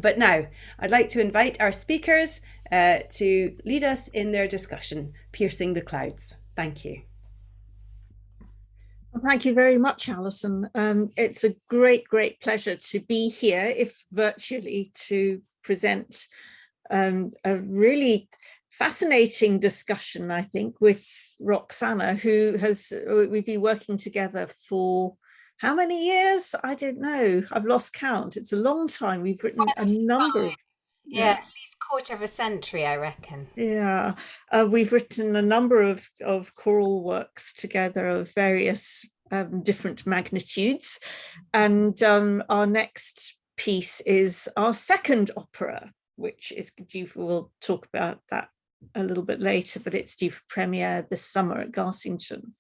But now I'd like to invite our speakers to lead us in their discussion, Piercing the Clouds. Thank you. Well, thank you very much, Alison. It's a great pleasure to be here, if virtually, to present a really fascinating discussion, I think, with Roxanna, we've been working together for how many years? I don't know. I've lost count. It's a long time. We've written a number of, Yeah, yeah. at least quarter of a century, I reckon. Yeah, we've written a number of choral works together of various different magnitudes. And our next piece is our second opera, which is due for, we'll talk about that a little bit later, but it's due for premiere this summer at Garsington.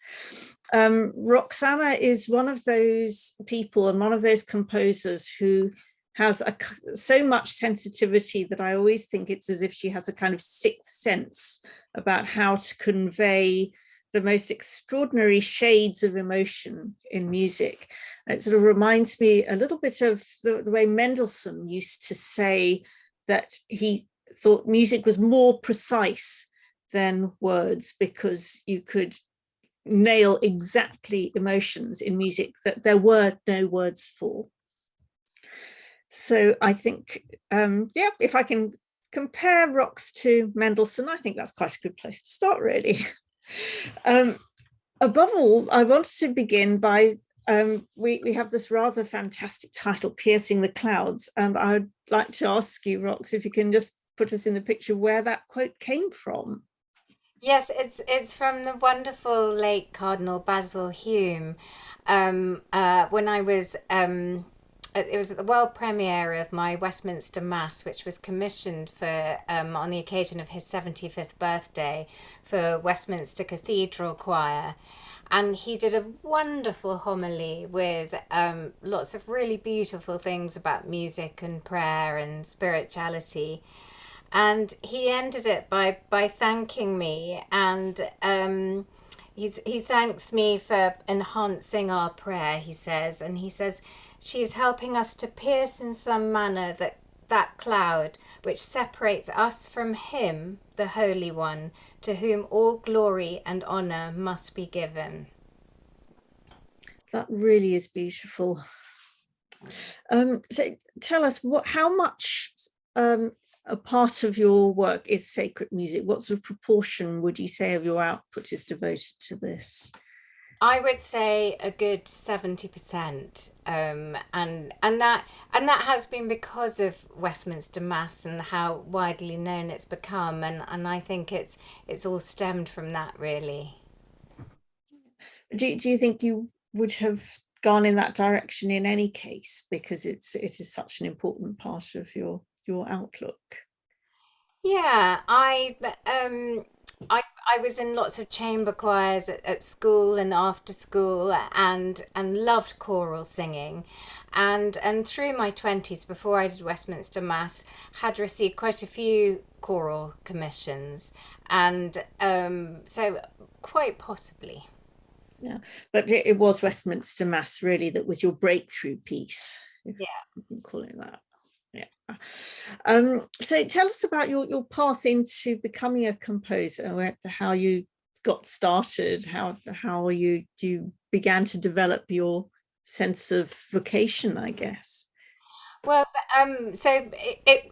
Roxanna is one of those people and one of those composers who has so much sensitivity that I always think it's as if she has a kind of sixth sense about how to convey the most extraordinary shades of emotion in music. It sort of reminds me a little bit of the way Mendelssohn used to say that he thought music was more precise than words because you could nail exactly emotions in music that there were no words for. So I think, if I can compare Rox to Mendelssohn, I think that's quite a good place to start, really. Above all, I wanted to begin by, we have this rather fantastic title, Piercing the Clouds, and I would like to ask you, Rox, if you can just put us in the picture where that quote came from. Yes, it's from the wonderful late Cardinal Basil Hume. When I was it was the world premiere of my Westminster Mass, which was commissioned for on the occasion of his 75th birthday for Westminster Cathedral Choir. And he did a wonderful homily with lots of really beautiful things about music and prayer and spirituality. And he ended it by thanking me, and he thanks me for enhancing our prayer, he says, and he says she's helping us to pierce in some manner that cloud which separates us from him, the Holy One, to whom all glory and honor must be given. That really is beautiful. So tell us how much a part of your work is sacred music. What sort of proportion would you say of your output is devoted to this? I would say a good 70%, and that has been because of Westminster Mass and how widely known it's become, and I think it's all stemmed from that, really. Do you think you would have gone in that direction in any case, because it is such an important part of your outlook? Yeah, I was in lots of chamber choirs at school and after school, and loved choral singing, and through my 20s, before I did Westminster Mass, had received quite a few choral commissions, and so quite possibly. Yeah, but it was Westminster Mass really that was your breakthrough piece, if Yeah. you can call it that. Yeah. So tell us about your path into becoming a composer, how you got started, how you began to develop your sense of vocation, I guess. Well, so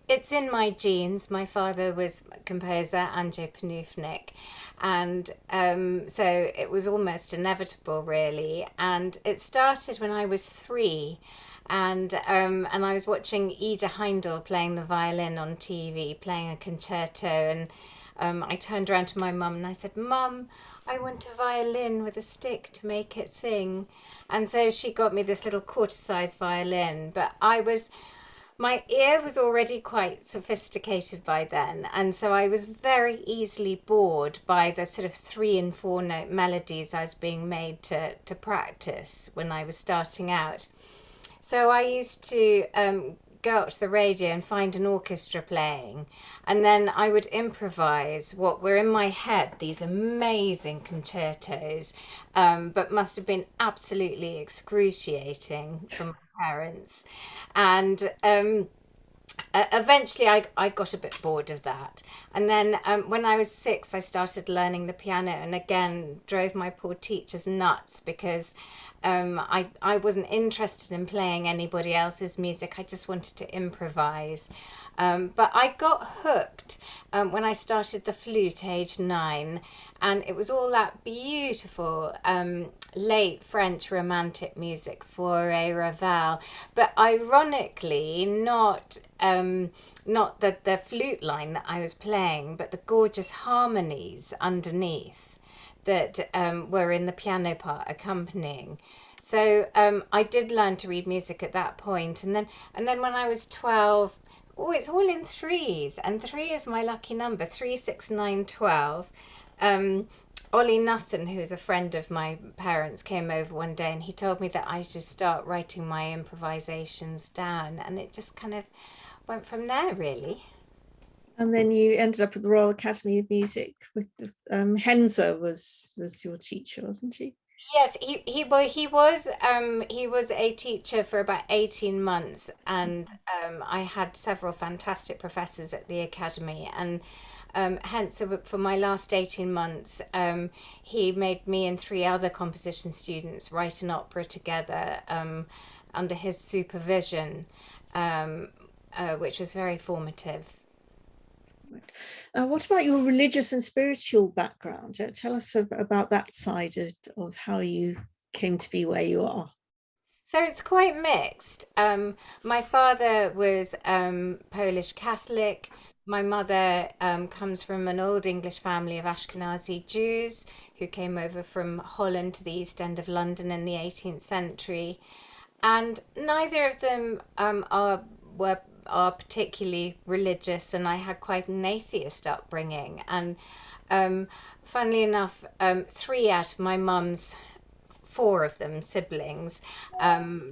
it's in my genes. My father was a composer, Andrzej Panufnik, and so it was almost inevitable, really. And it started when I was 3, and I was watching Ida Heindel playing the violin on TV, playing a concerto, and I turned around to my mum and I said, "Mum, I want a violin with a stick to make it sing." And so she got me this little quarter-sized violin, but my ear was already quite sophisticated by then, and so I was very easily bored by the sort of 3 and 4 note melodies I was being made to practice when I was starting out. So I used to go up to the radio and find an orchestra playing, and then I would improvise what were in my head these amazing concertos, but must have been absolutely excruciating from my parents. And Eventually I got a bit bored of that. And then when I was 6, I started learning the piano, and again drove my poor teachers nuts because I wasn't interested in playing anybody else's music. I just wanted to improvise. But I got hooked when I started the flute age 9, and it was all that beautiful late French romantic music, Fauré, Ravel, but ironically not the flute line that I was playing, but the gorgeous harmonies underneath that were in the piano part accompanying. So I did learn to read music at that point, and then when I was 12, oh, it's all in threes, and 3 is my lucky number. 3, 6, 9, 12. Ollie Nusson, who's a friend of my parents, came over one day and he told me that I should start writing my improvisations down, and it just kind of went from there, really. And then you ended up at the Royal Academy of Music with Henza was your teacher, wasn't she? Yes, he was a teacher for about 18 months, and I had several fantastic professors at the academy, and hence for my last 18 months he made me and 3 other composition students write an opera together under his supervision, which was very formative. What about your religious and spiritual background? Tell us about that side of how you came to be where you are. So it's quite mixed. My father was Polish Catholic. My mother comes from an old English family of Ashkenazi Jews who came over from Holland to the East End of London in the 18th century. And neither of them are particularly religious, and I had quite an atheist upbringing. And funnily enough, 3 out of my mum's 4 of them siblings,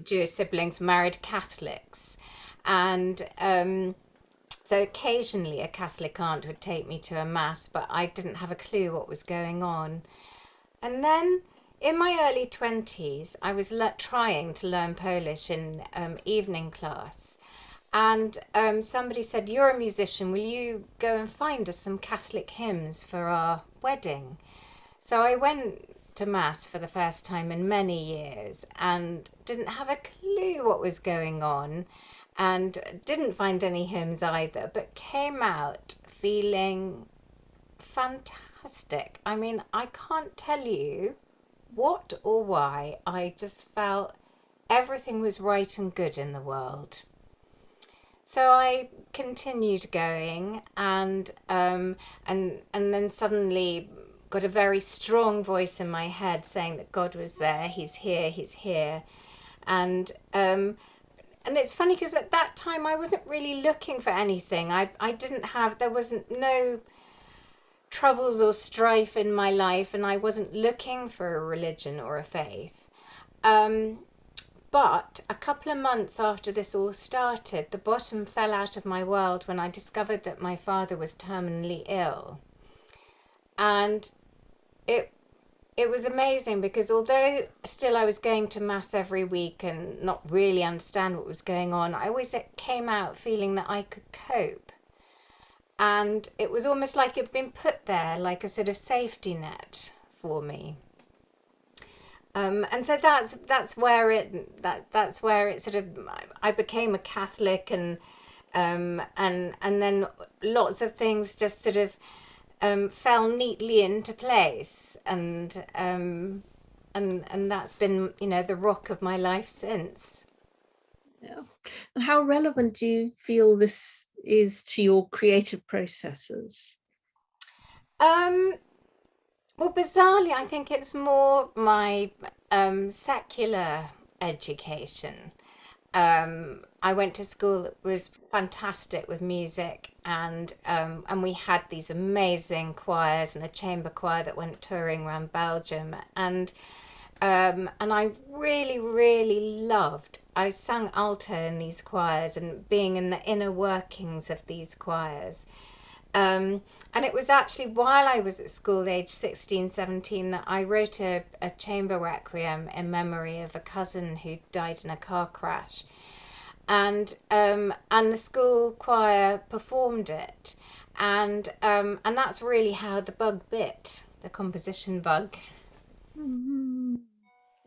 Jewish siblings, married Catholics, and so occasionally a Catholic aunt would take me to a mass, but I didn't have a clue what was going on. And then in my early 20s, I was trying to learn Polish in evening class. And somebody said, "You're a musician, will you go and find us some Catholic hymns for our wedding?" So I went to mass for the first time in many years and didn't have a clue what was going on, and didn't find any hymns either, but came out feeling fantastic. I mean, I can't tell you what or why. I just felt everything was right and good in the world. So I continued going, and then suddenly got a very strong voice in my head saying that God was there. He's here. He's here. And it's funny because at that time I wasn't really looking for anything. I didn't have, there wasn't no troubles or strife in my life, and I wasn't looking for a religion or a faith. But a couple of months after this all started, the bottom fell out of my world when I discovered that my father was terminally ill. And it was amazing because although still I was going to mass every week and not really understand what was going on, I always came out feeling that I could cope. And it was almost like it'd been put there like a sort of safety net for me. And so that's where it sort of, I became a Catholic, and then lots of things just sort of fell neatly into place, and that's been, the rock of my life since. Yeah. And how relevant do you feel this is to your creative processes? Well, bizarrely, I think it's more my secular education. I went to school that was fantastic with music, and we had these amazing choirs and a chamber choir that went touring around Belgium, and I really, really loved. I sang alto in these choirs and being in the inner workings of these choirs. And it was actually while I was at school, age 16, 17, that I wrote a chamber requiem in memory of a cousin who died in a car crash. and the school choir performed it, and that's really how the bug bit, the composition bug.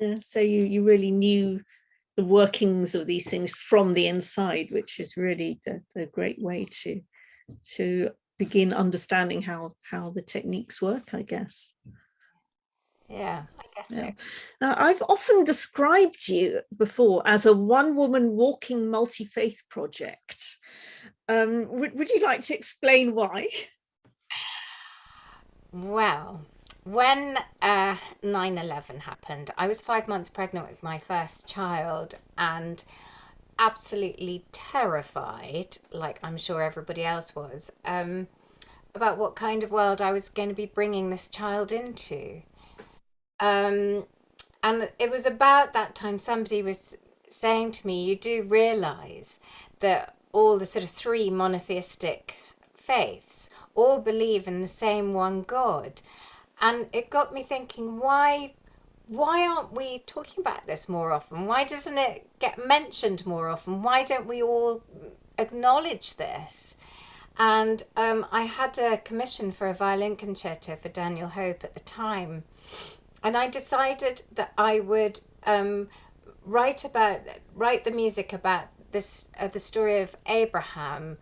Yeah, so you really knew the workings of these things from the inside, which is really the great way to begin understanding how the techniques work, I guess. Yeah, I guess Yeah. so. Now, I've often described you before as a one-woman walking multi-faith project. Would you like to explain why? Well, when 9/11 happened, I was 5 months pregnant with my first child and absolutely terrified, like I'm sure everybody else was, about what kind of world I was going to be bringing this child into. Um, and it was about that time somebody was saying to me, you do realize that all the sort of three monotheistic faiths all believe in the same one God. And it got me thinking, why aren't we talking about this more often? Why doesn't it get mentioned more often? Why don't we all acknowledge this? And I had a commission for a violin concerto for Daniel Hope at the time, and I decided that I would write the music about this the story of Abraham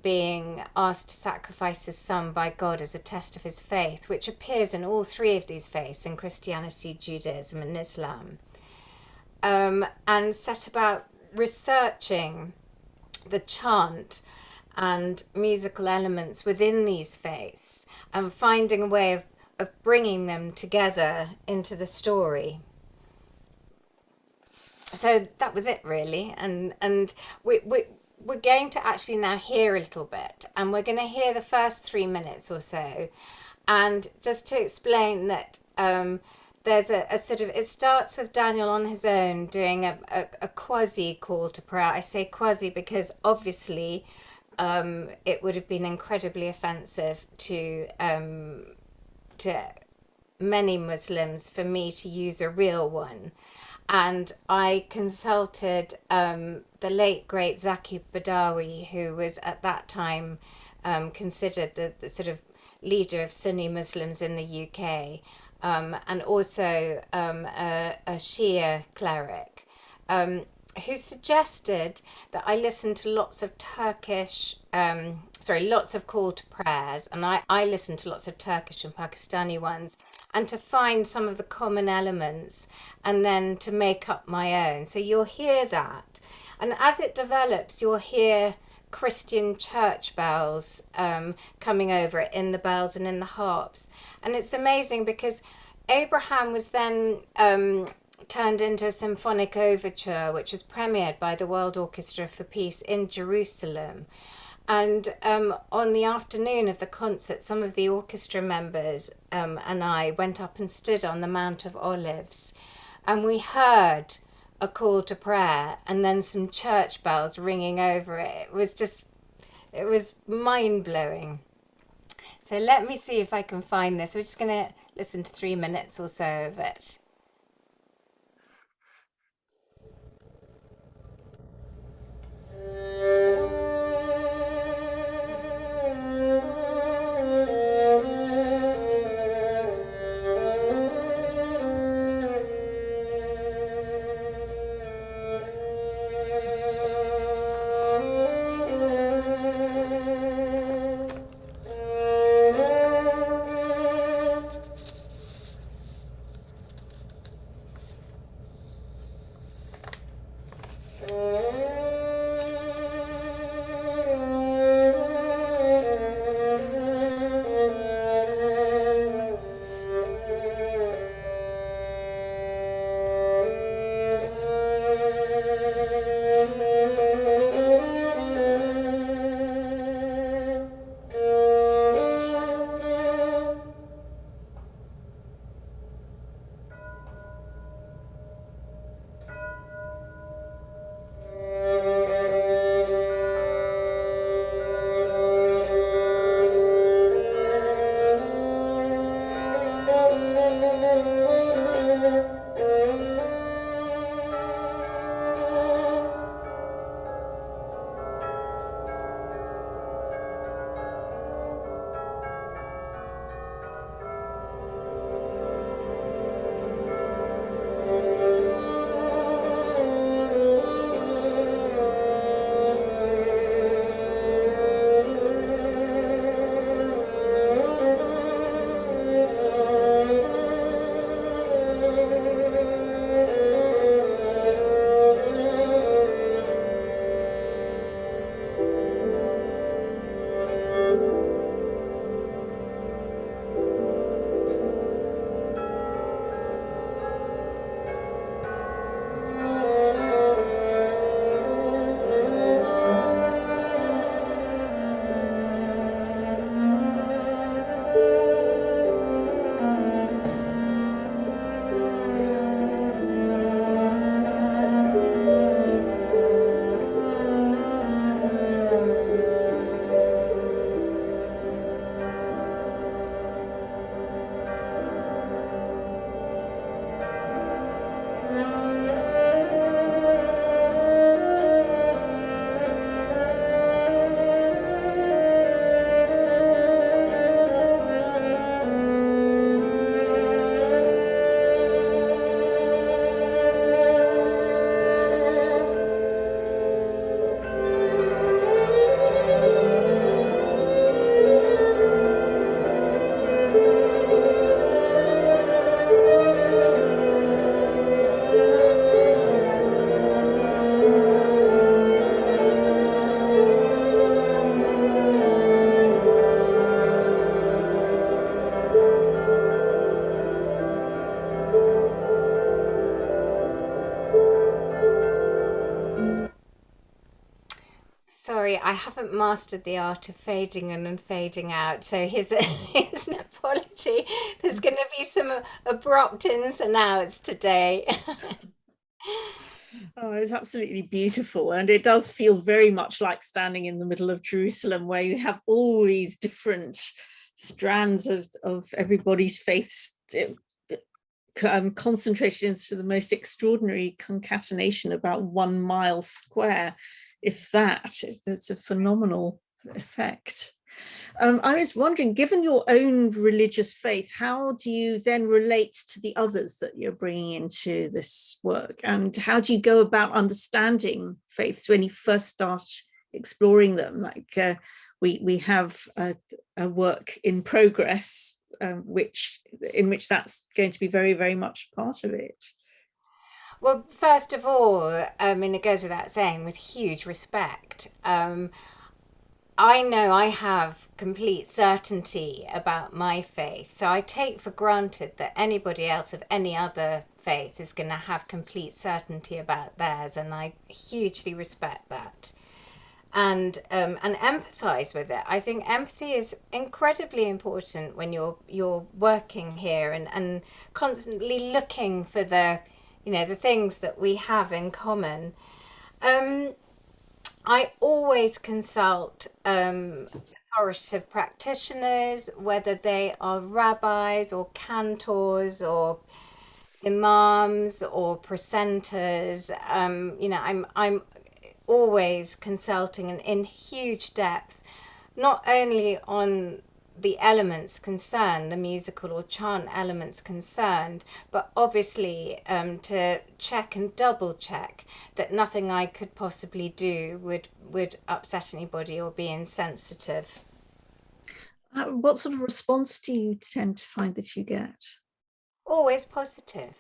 being asked to sacrifice his son by God as a test of his faith, which appears in all three of these faiths, in Christianity, Judaism, and Islam, and set about researching the chant and musical elements within these faiths and finding a way of bringing them together into the story. So that was it, really. And we're going to actually now hear a little bit, and we're going to hear the first 3 minutes or so. And just to explain that there's a sort of, it starts with Daniel on his own doing a quasi call to prayer. I say quasi because obviously it would have been incredibly offensive to many Muslims for me to use a real one. And I consulted the late great Zaki Badawi, who was at that time considered the sort of leader of Sunni Muslims in the UK, and also a Shia cleric, who suggested that I listen to lots of lots of call to prayers, and I listened to lots of Turkish and Pakistani ones, and to find some of the common elements and then to make up my own. So you'll hear that. And as it develops, you'll hear Christian church bells coming over in the bells and in the harps. And it's amazing because Abraham was then turned into a symphonic overture, which was premiered by the World Orchestra for Peace in Jerusalem. And on the afternoon of the concert, some of the orchestra members and I went up and stood on the Mount of Olives, and we heard a call to prayer and then some church bells ringing over it. It was mind-blowing. So let me see if I can find this. We're just going to listen to 3 minutes or so of it. I haven't mastered the art of fading in and fading out. So here's an apology. There's going to be some abrupt ins and outs today. Oh, it's absolutely beautiful. And it does feel very much like standing in the middle of Jerusalem, where you have all these different strands of everybody's faiths concentrated into the most extraordinary concatenation, about 1 mile square, if that. It's a phenomenal effect. I was wondering, given your own religious faith, how do you then relate to the others that you're bringing into this work? And how do you go about understanding faiths when you first start exploring them? Like we have a work in progress, in which that's going to be very, very much part of it. Well, first of all, I mean, it goes without saying, with huge respect. I know I have complete certainty about my faith, so I take for granted that anybody else of any other faith is going to have complete certainty about theirs, and I hugely respect that and empathize with it. I think empathy is incredibly important when you're working here and constantly looking for the things that we have in common. I always consult authoritative practitioners, whether they are rabbis or cantors or imams or presenters. I'm always consulting in huge depth, not only on the elements concerned, the musical or chant elements concerned, but obviously to check and double check that nothing I could possibly do would upset anybody or be insensitive. What sort of response do you tend to find that you get? Always positive.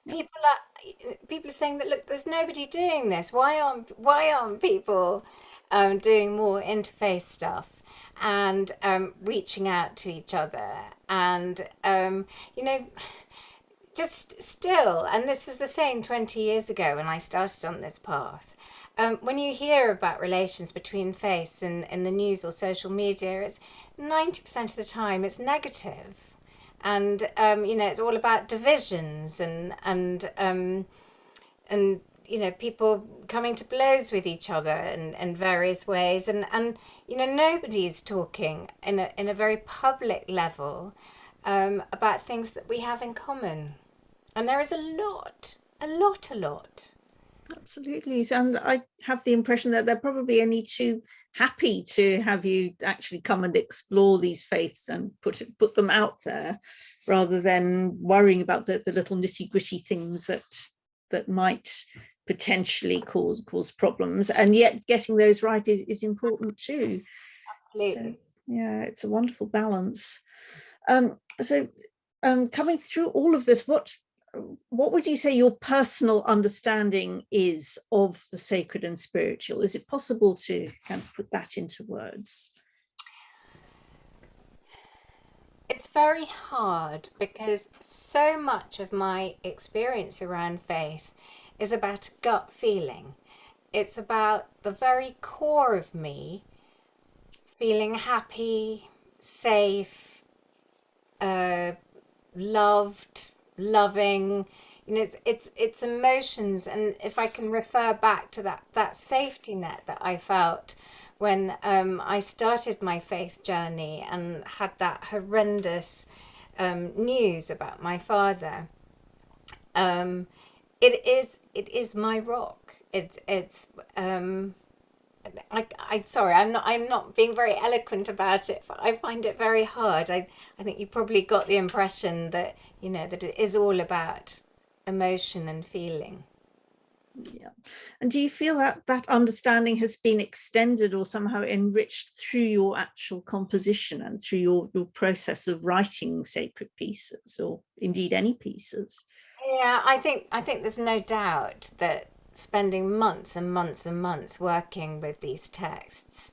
People are saying that, look, there's nobody doing this. Why aren't people doing more interfaith stuff and reaching out to each other and just still, and this was the same 20 years ago when I started on this path. When you hear about relations between faiths in the news or social media, it's 90% of the time it's negative. And it's all about divisions and people coming to blows with each other in various ways, and nobody's talking in a very public level about things that we have in common, and there is a lot. Absolutely. And I have the impression that they're probably only too happy to have you actually come and explore these faiths and put them out there, rather than worrying about the little nitty-gritty things that might potentially cause problems. And yet getting those right is important too. Absolutely. So, yeah, it's a wonderful balance. Coming through all of this, what would you say your personal understanding is of the sacred and spiritual? Is it possible to kind of put that into words? It's very hard because so much of my experience around faith is about a gut feeling. It's about the very core of me feeling happy, safe, loved, loving. It's emotions, and if I can refer back to that safety net that I felt when I started my faith journey and had that horrendous news about my father. It is my rock. Sorry, I'm not being very eloquent about it, but I find it very hard. I think you probably got the impression that that it is all about emotion and feeling. Yeah. And do you feel that understanding has been extended or somehow enriched through your actual composition and through your process of writing sacred pieces, or indeed any pieces? Yeah, I think there's no doubt that spending months and months and months working with these texts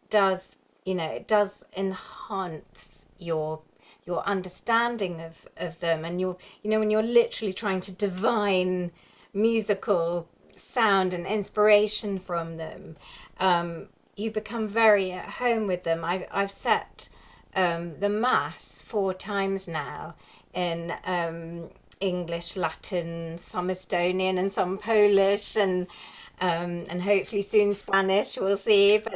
does enhance your understanding of them, and when you're literally trying to divine musical sound and inspiration from them, you become very at home with them. I've set the Mass 4 times now in English, Latin, some Estonian, and some Polish, and hopefully soon Spanish. We'll see. But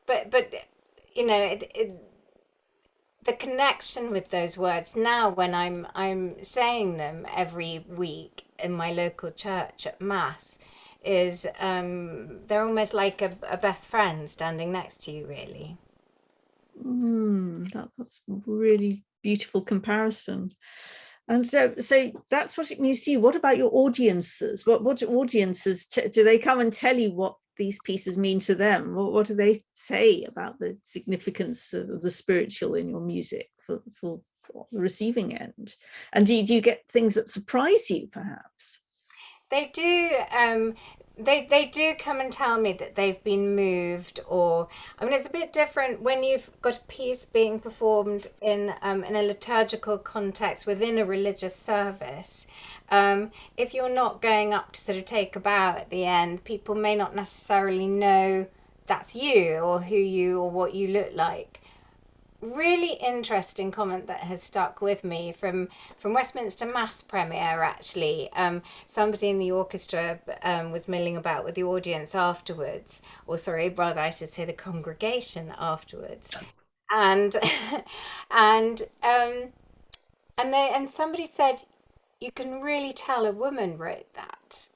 but you know, the connection with those words now, when I'm saying them every week in my local church at Mass, is they're almost like a best friend standing next to you, really. That's really beautiful comparison. And so that's what it means to you. What about your audiences? What audiences do they come and tell you what these pieces mean to them? What do they say about the significance of the spiritual in your music for the receiving end? And do you get things that surprise you, perhaps? They do. They do come and tell me that they've been moved, or I mean, it's a bit different when you've got a piece being performed in a liturgical context within a religious service. If you're not going up to sort of take a bow at the end, people may not necessarily know that's you or who you or what you look like. Really interesting comment that has stuck with me from Westminster Mass premiere, actually. Somebody in the orchestra was milling about with the audience afterwards, or sorry, rather I should say the congregation afterwards, and and somebody said, you can really tell a woman wrote that,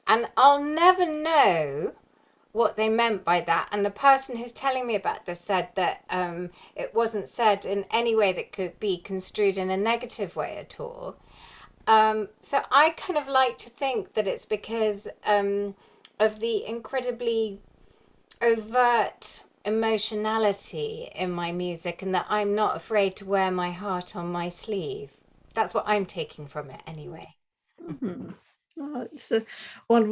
and I'll never know what they meant by that. And the person who's telling me about this said that it wasn't said in any way that could be construed in a negative way at all. So I kind of like to think that it's because of the incredibly overt emotionality in my music, and that I'm not afraid to wear my heart on my sleeve. That's what I'm taking from it anyway. Mm-hmm. It's one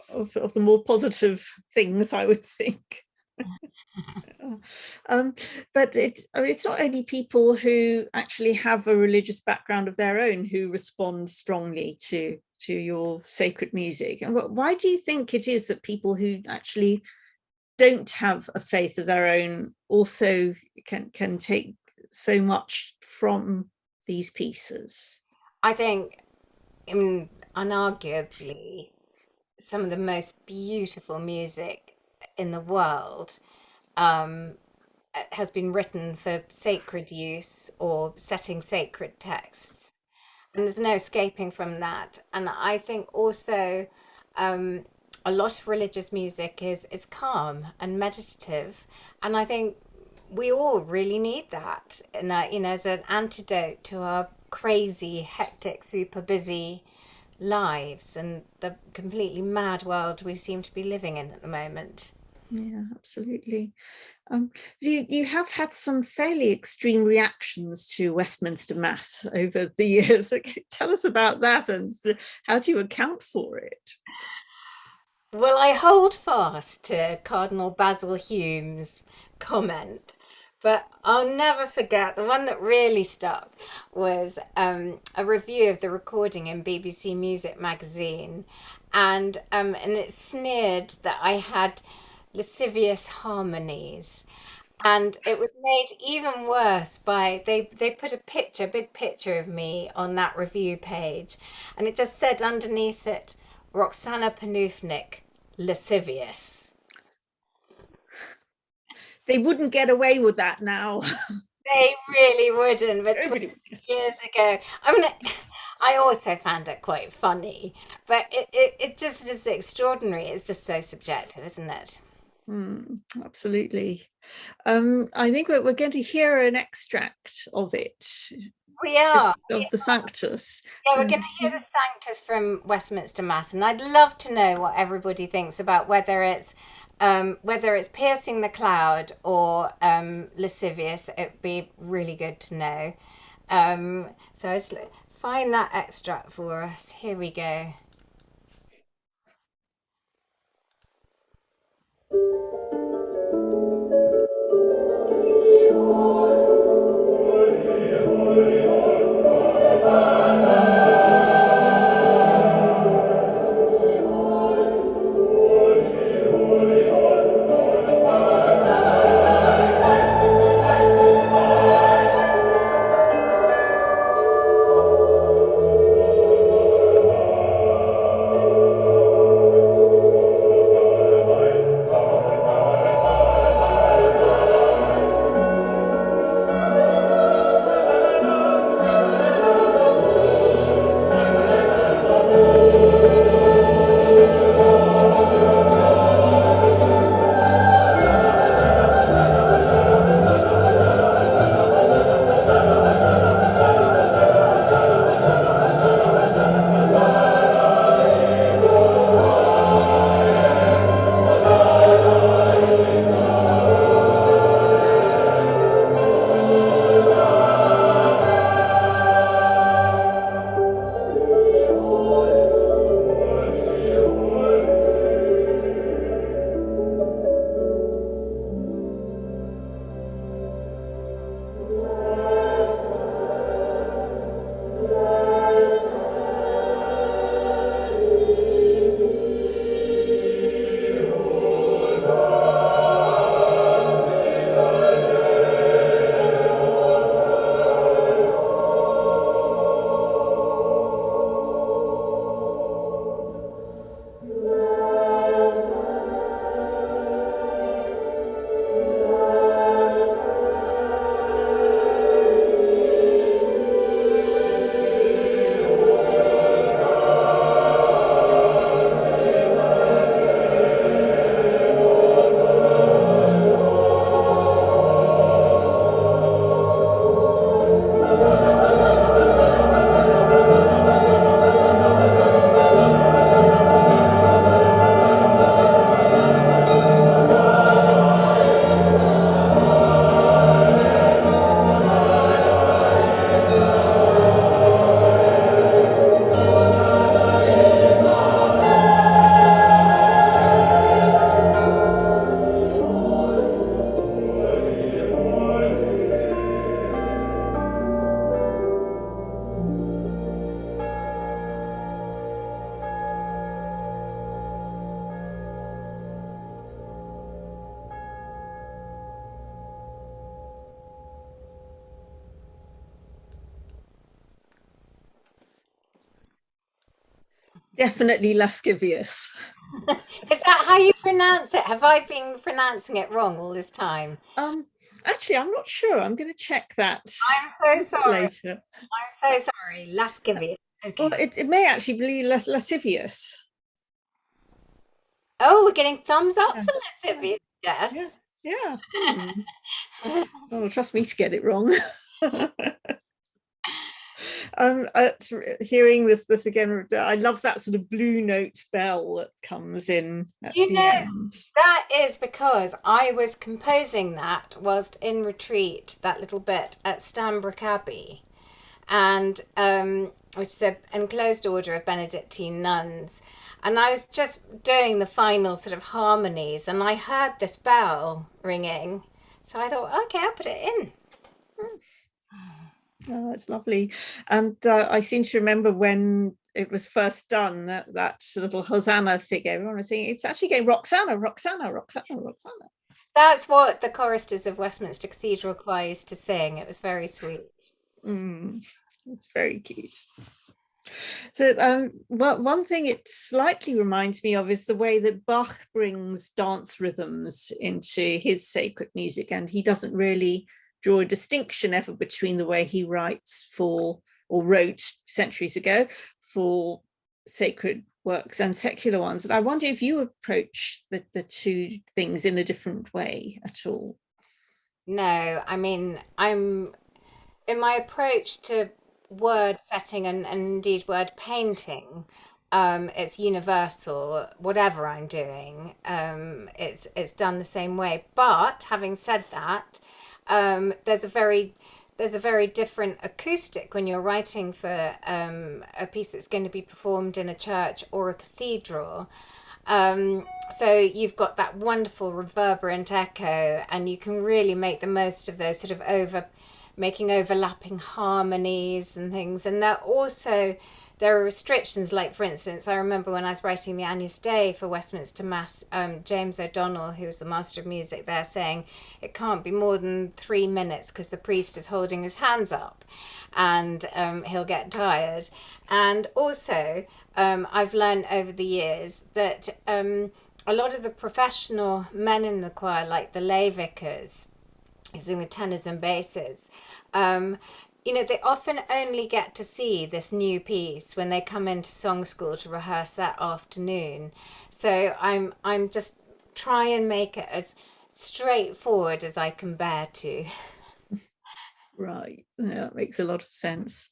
of the more positive things, I would think. But it's not only people who actually have a religious background of their own who respond strongly to your sacred music. And why do you think it is that people who actually don't have a faith of their own also can take so much from these pieces? I think, unarguably, some of the most beautiful music in the world has been written for sacred use or setting sacred texts. And there's no escaping from that. And I think also a lot of religious music is calm and meditative. And I think we all really need that, and as an antidote to our crazy, hectic, super busy lives and the completely mad world we seem to be living in at the moment. Yeah, absolutely. You have had some fairly extreme reactions to Westminster Mass over the years. So can you tell us about that, and how do you account for it? Well, I hold fast to Cardinal Basil Hume's comment, but I'll never forget the one that really stuck was a review of the recording in BBC Music magazine, and it sneered that I had lascivious harmonies. And it was made even worse by they put a big picture of me on that review page, and it just said underneath it, Roxanna Panufnik, lascivious. They wouldn't get away with that now. They really wouldn't, but 20 years ago, I mean, I also found it quite funny, but it just is extraordinary. It's just so subjective, isn't it? Absolutely. I think we're going to hear an extract of it. We are. Of the Sanctus. Yeah, we're going to hear the Sanctus from Westminster Mass, and I'd love to know what everybody thinks about whether it's piercing the cloud or lascivious. It'd be really good to know. So let's find that extract for us. Here we go. Definitely Lascivious. Is that how you pronounce it? Have I been pronouncing it wrong all this time? Actually, I'm not sure. I'm going to check that I'm so sorry. later. I'm so sorry. Lascivious. Well, Okay. it may actually be lascivious. Oh, we're getting thumbs up Yeah. for lascivious. Yes. Yeah. Yeah. Oh, trust me to get it wrong. Hearing this again, I love that sort of blue note bell that comes in at You the know, end. that is because I was composing that whilst in retreat, that little bit at Stanbrook Abbey, and which is an enclosed order of Benedictine nuns. And I was just doing the final sort of harmonies, and I heard this bell ringing. So I thought, okay, I'll put it in. Oh, that's lovely. And I seem to remember when it was first done, that little Hosanna figure, everyone was saying, it's actually getting Roxanna, Roxanna, Roxanna, Roxanna. That's what the choristers of Westminster Cathedral Choir used to sing. It was very sweet. It's very cute. So one thing it slightly reminds me of is the way that Bach brings dance rhythms into his sacred music, and he doesn't really draw a distinction ever between the way he writes for, or wrote centuries ago, for sacred works and secular ones. And I wonder if you approach the two things in a different way at all. No, I mean, I'm in my approach to word setting and indeed word painting, it's universal. Whatever I'm doing, it's done the same way. But having said that, there's a very different acoustic when you're writing for a piece that's going to be performed in a church or a cathedral. So you've got that wonderful reverberant echo, and you can really make the most of those sort of making overlapping harmonies and things. And there are restrictions, like for instance, I remember when I was writing the Agnus Dei for Westminster Mass, James O'Donnell, who was the master of music there, saying it can't be more than 3 minutes because the priest is holding his hands up and he'll get tired. And also I've learned over the years that a lot of the professional men in the choir, like the lay vicars, using the tenors and basses, they often only get to see this new piece when they come into song school to rehearse that afternoon. So I'm just try and make it as straightforward as I can bear to. Right, yeah, that makes a lot of sense.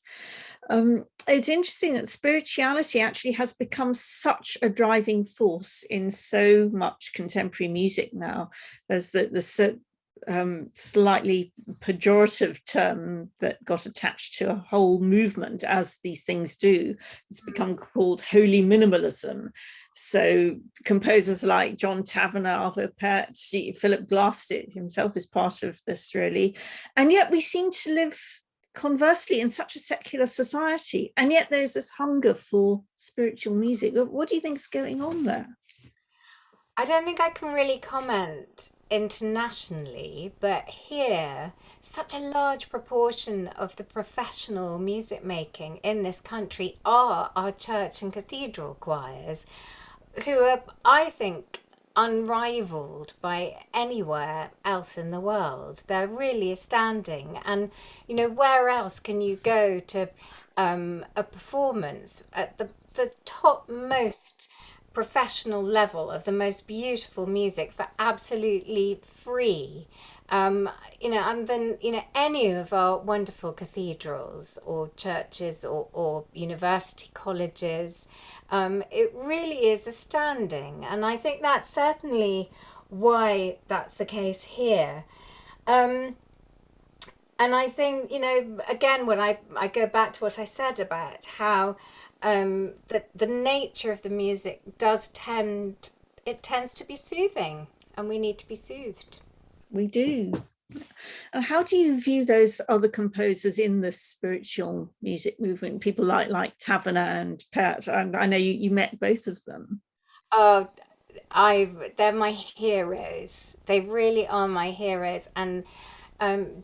It's interesting that spirituality actually has become such a driving force in so much contemporary music now. There's the slightly pejorative term that got attached to a whole movement, as these things do. It's become called holy minimalism. So composers like John Tavener, Arvo Pärt, Philip Glass himself is part of this, really. And yet we seem to live conversely in such a secular society, and yet there's this hunger for spiritual music. What do you think is going on there? I don't think I can really comment internationally, but here, such a large proportion of the professional music making in this country are our church and cathedral choirs, who are, I think, unrivaled by anywhere else in the world. They're really astounding. And, where else can you go to a performance at the topmost professional level of the most beautiful music for absolutely free? And then, any of our wonderful cathedrals or churches or university colleges, it really is astounding. And I think that's certainly why that's the case here. And I think, again, when I go back to what I said about how the nature of the music tends to be soothing, and we need to be soothed. We do. And how do you view those other composers in the spiritual music movement? People like Tavener and Pärt. I know you met both of them. Oh, they're my heroes. They really are my heroes. And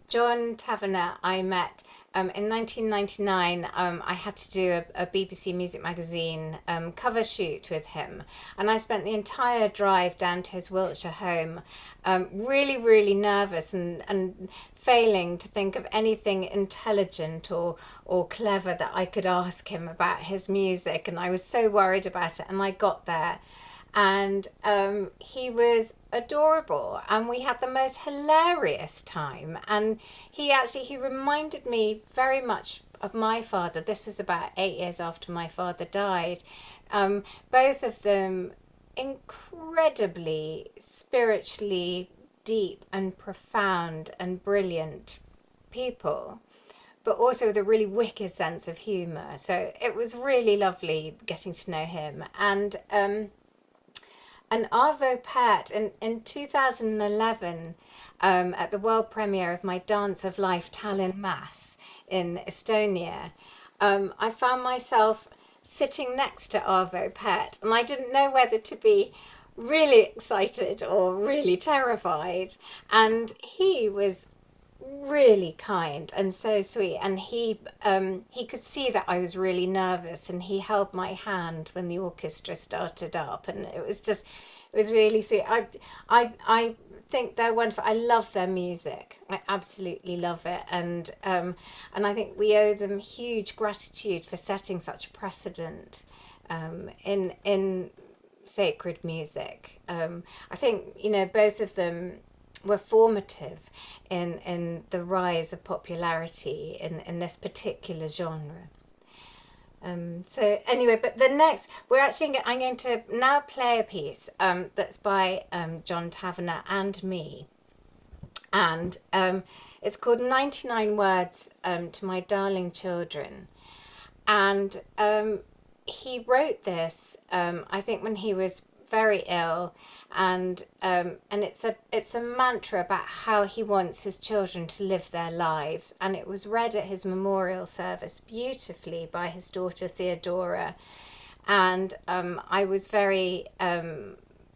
John Tavener I met in 1999, I had to do a BBC Music Magazine cover shoot with him. And I spent the entire drive down to his Wiltshire home really, really nervous and failing to think of anything intelligent or clever that I could ask him about his music. And I was so worried about it. And I got there. And he was adorable, and we had the most hilarious time. And he reminded me very much of my father. This was about 8 years after my father died. Both of them incredibly spiritually deep and profound and brilliant people, but also with a really wicked sense of humour. So it was really lovely getting to know him. And Arvo Pärt in 2011, at the world premiere of my Dance of Life Tallinn Mass in Estonia, I found myself sitting next to Arvo Pärt, and I didn't know whether to be really excited or really terrified. And he was really kind and so sweet, and he could see that I was really nervous, and he held my hand when the orchestra started up, and it was really sweet. I think they're wonderful. I love their music. I absolutely love it, and I think we owe them huge gratitude for setting such a precedent in sacred music. I think, both of them were formative in the rise of popularity in this particular genre. So anyway, but the next, I'm going to now play a piece that's by John Tavener and me. And it's called 99 Words to My Darling Children. And he wrote this, I think, when he was very ill, and it's a mantra about how he wants his children to live their lives, and it was read at his memorial service beautifully by his daughter Theodora, and I was very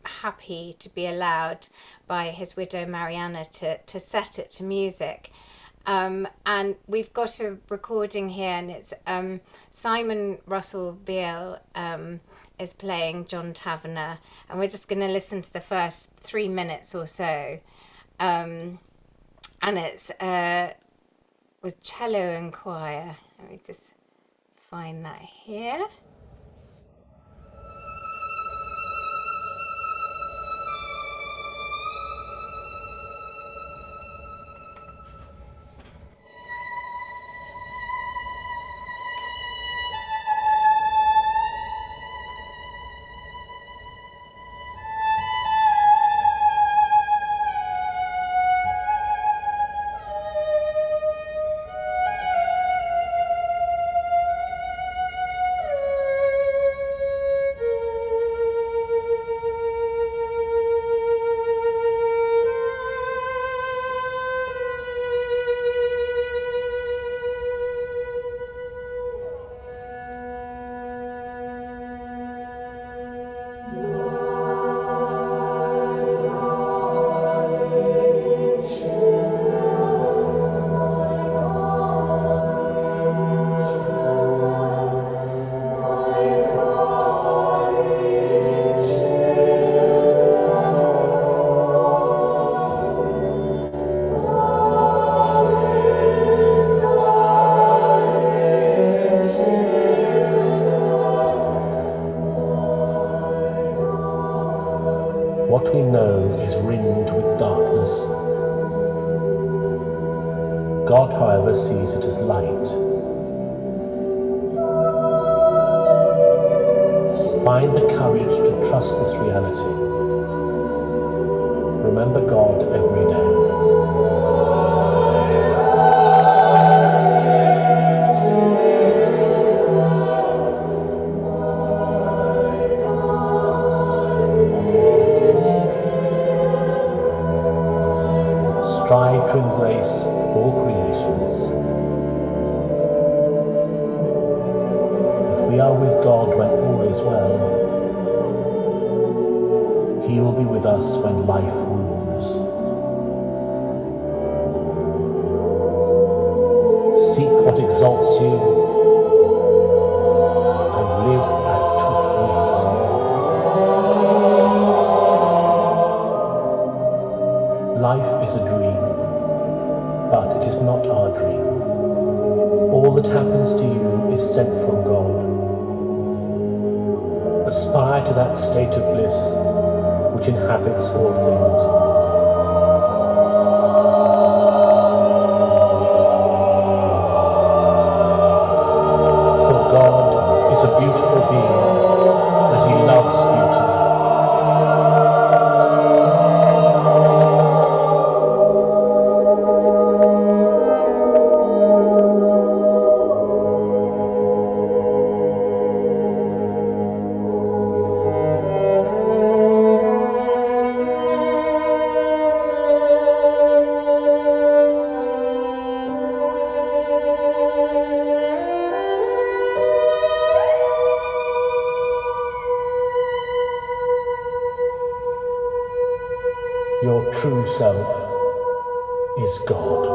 happy to be allowed by his widow Mariana to set it to music. And we've got a recording here, and it's Simon Russell Beale is playing John Tavener, and we're just going to listen to the first 3 minutes or so, and it's with cello and choir. Let me just find that here. What we know is ringed with darkness. God, however, sees it as light. Find the courage to trust this reality. Remember God every day. Strive to embrace all creations. If we are with God when all is well, He will be with us when life wounds. Seek what exalts you, and live at tout risque. Life is a dream, but it is not our dream. All that happens to you is sent from God. Aspire to that state of bliss which inhabits all things. For God is a beautiful being, and he loves beauty. Your true self is God.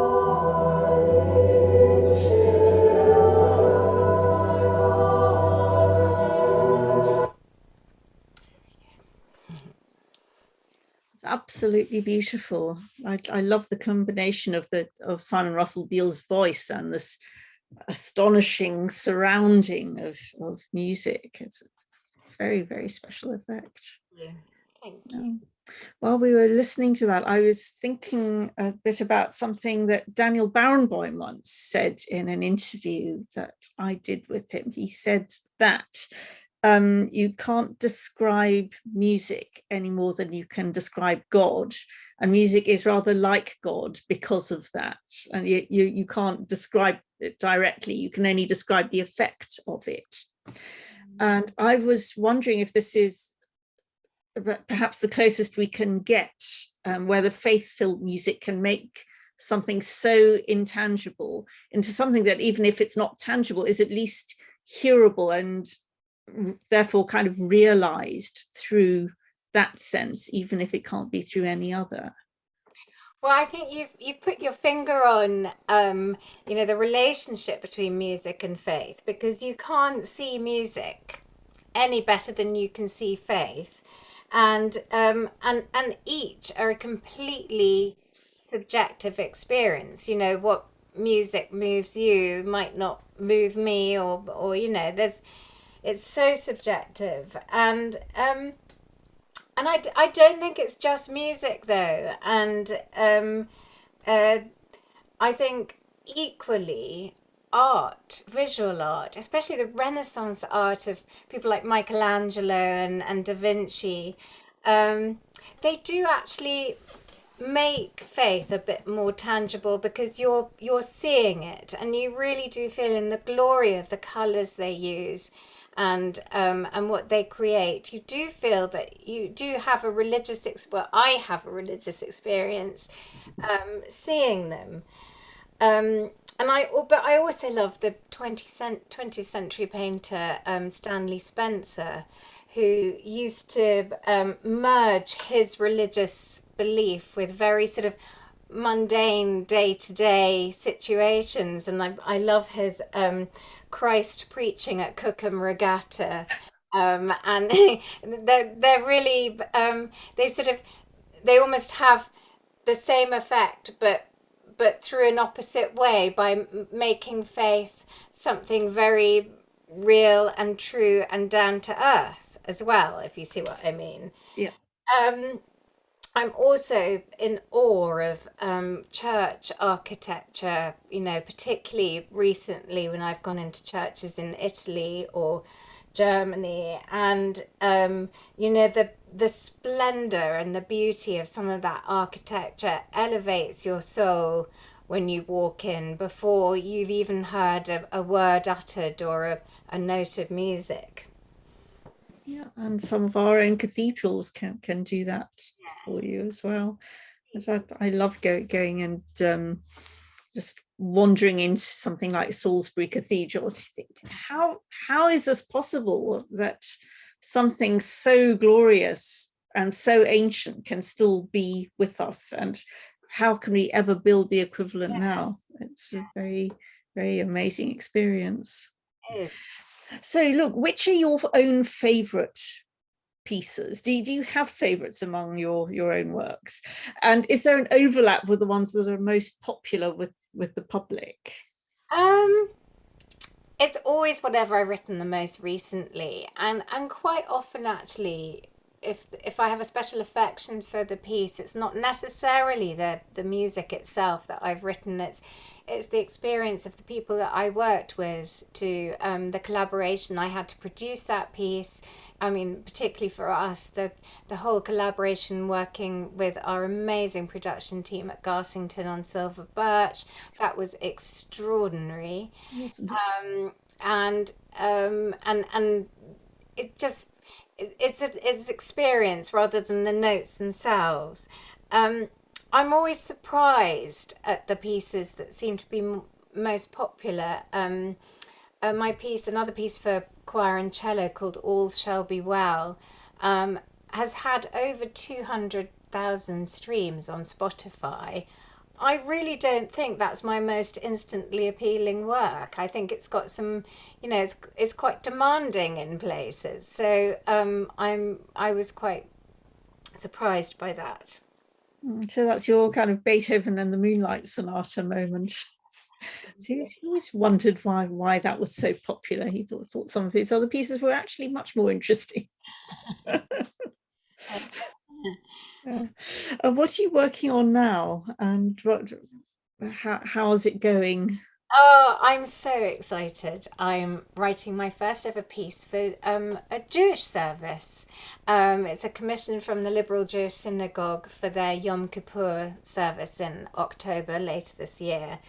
It's absolutely beautiful. I love the combination of Simon Russell Beale's voice and this astonishing surrounding of music. It's a very, very special effect. Yeah, thank you. While we were listening to that, I was thinking a bit about something that Daniel Barenboim once said in an interview that I did with him. He said that you can't describe music any more than you can describe God. And music is rather like God because of that. And you can't describe it directly. You can only describe the effect of it. And I was wondering if this is perhaps the closest we can get, where the faith-filled music can make something so intangible into something that, even if it's not tangible, is at least hearable and therefore kind of realized through that sense, even if it can't be through any other. Well, I think you've put your finger on the relationship between music and faith, because you can't see music any better than you can see faith. And each are a completely subjective experience. You know, what music moves you might not move me, or it's so subjective. And I don't think it's just music though. And I think equally art, visual art, especially the Renaissance art of people like Michelangelo and Da Vinci, they do actually make faith a bit more tangible, because you're seeing it, and you really do feel in the glory of the colors they use and what they create. You do feel that you do have a religious I have a religious experience seeing them. But I also love the 20th century painter Stanley Spencer, who used to merge his religious belief with very sort of mundane day-to-day situations. And I love his Christ preaching at Cookham Regatta. And they're really, they almost have the same effect, but through an opposite way, by making faith something very real and true and down to earth as well, if you see what I mean. Yeah. I'm also in awe of church architecture, particularly recently when I've gone into churches in Italy or Germany, and the splendor and the beauty of some of that architecture elevates your soul when you walk in, before you've even heard a word uttered or a note of music. Yeah, and some of our own cathedrals can do that for you as well. I love going and just wandering into something like Salisbury Cathedral. You think, how is this possible that something so glorious and so ancient can still be with us, and how can we ever build the equivalent now? It's very, Very amazing experience. It is. So look, which are your own favourite pieces? Do you have favourites among your own works? And is there an overlap with the ones that are most popular with the public? It's always whatever I've written the most recently, and quite often actually, if I have a special affection for the piece, it's not necessarily the music itself that I've written. It's the experience of the people that I worked with, to the collaboration I had to produce that piece. I mean, particularly for us, the whole collaboration working with our amazing production team at Garsington on Silver Birch, that was extraordinary. Wasn't it? And it just it's experience rather than the notes themselves. I'm always surprised at the pieces that seem to be most popular. Another piece for choir and cello called All Shall Be Well, has had over 200,000 streams on Spotify. I really don't think that's my most instantly appealing work. I think it's got some, it's quite demanding in places. So I was quite surprised by that. So that's your kind of Beethoven and the Moonlight Sonata moment. So he always wondered why that was so popular. He thought some of his other pieces were actually much more interesting. What are you working on now, and how is it going? Oh, I'm so excited. I'm writing my first ever piece for a Jewish service. It's a commission from the Liberal Jewish Synagogue for their Yom Kippur service in October later this year.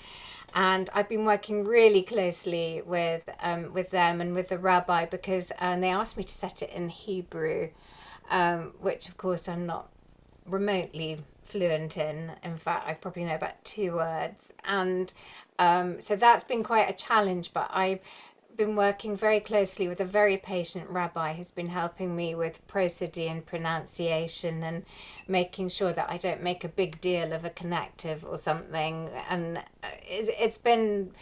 And I've been working really closely with them and with the rabbi, because they asked me to set it in Hebrew, which of course I'm not remotely fluent in. In fact, I probably know about 2 words. And so that's been quite a challenge, but I've been working very closely with a very patient rabbi who's been helping me with prosody and pronunciation, and making sure that I don't make a big deal of a connective or something. And it's been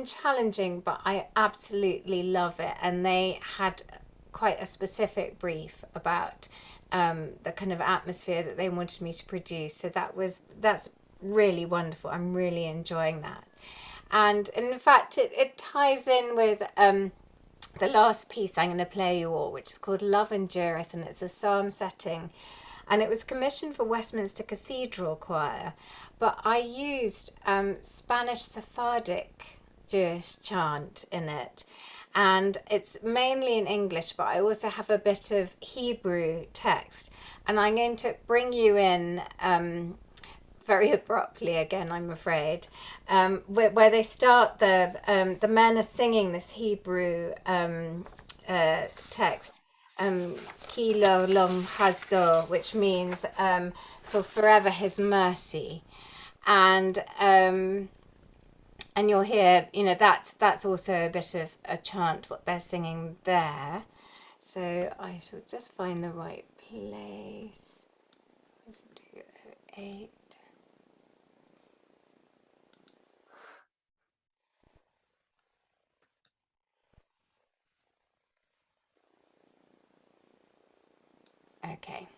challenging, but I absolutely love it. And they had quite a specific brief about the kind of atmosphere that they wanted me to produce. So that's really wonderful. I'm really enjoying that. And in fact, it ties in with the last piece I'm going to play you all, which is called Love Endureth, and it's a psalm setting. And it was commissioned for Westminster Cathedral Choir, but I used Spanish Sephardic Jewish chant in it. And it's mainly in English, but I also have a bit of Hebrew text. And I'm going to bring you in very abruptly again, I'm afraid, where they start, the men are singing this Hebrew text, Kilo Lom Hasdo, which means for forever his mercy. And you'll hear, that's also a bit of a chant, what they're singing there. So I shall just find the right place. 208. Okay.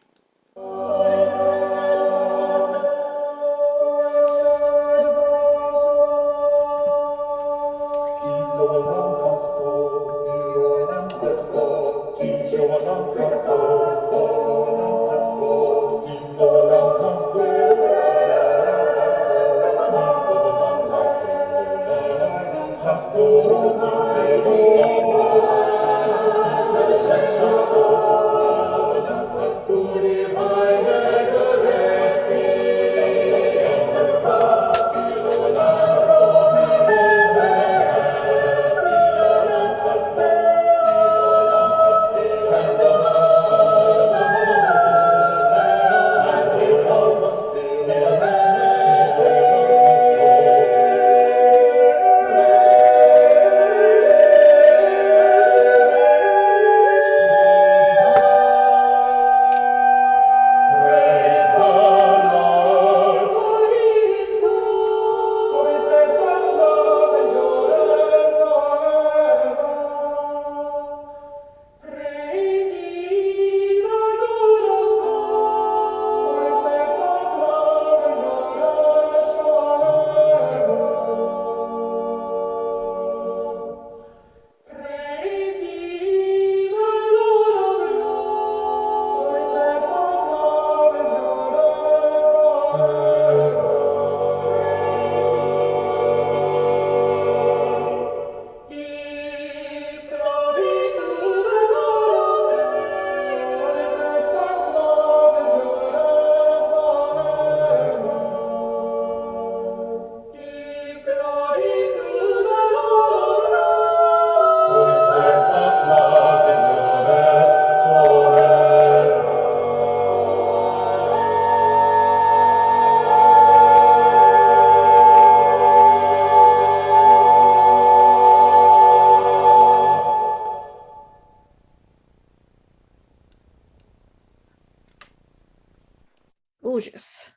gorgeous,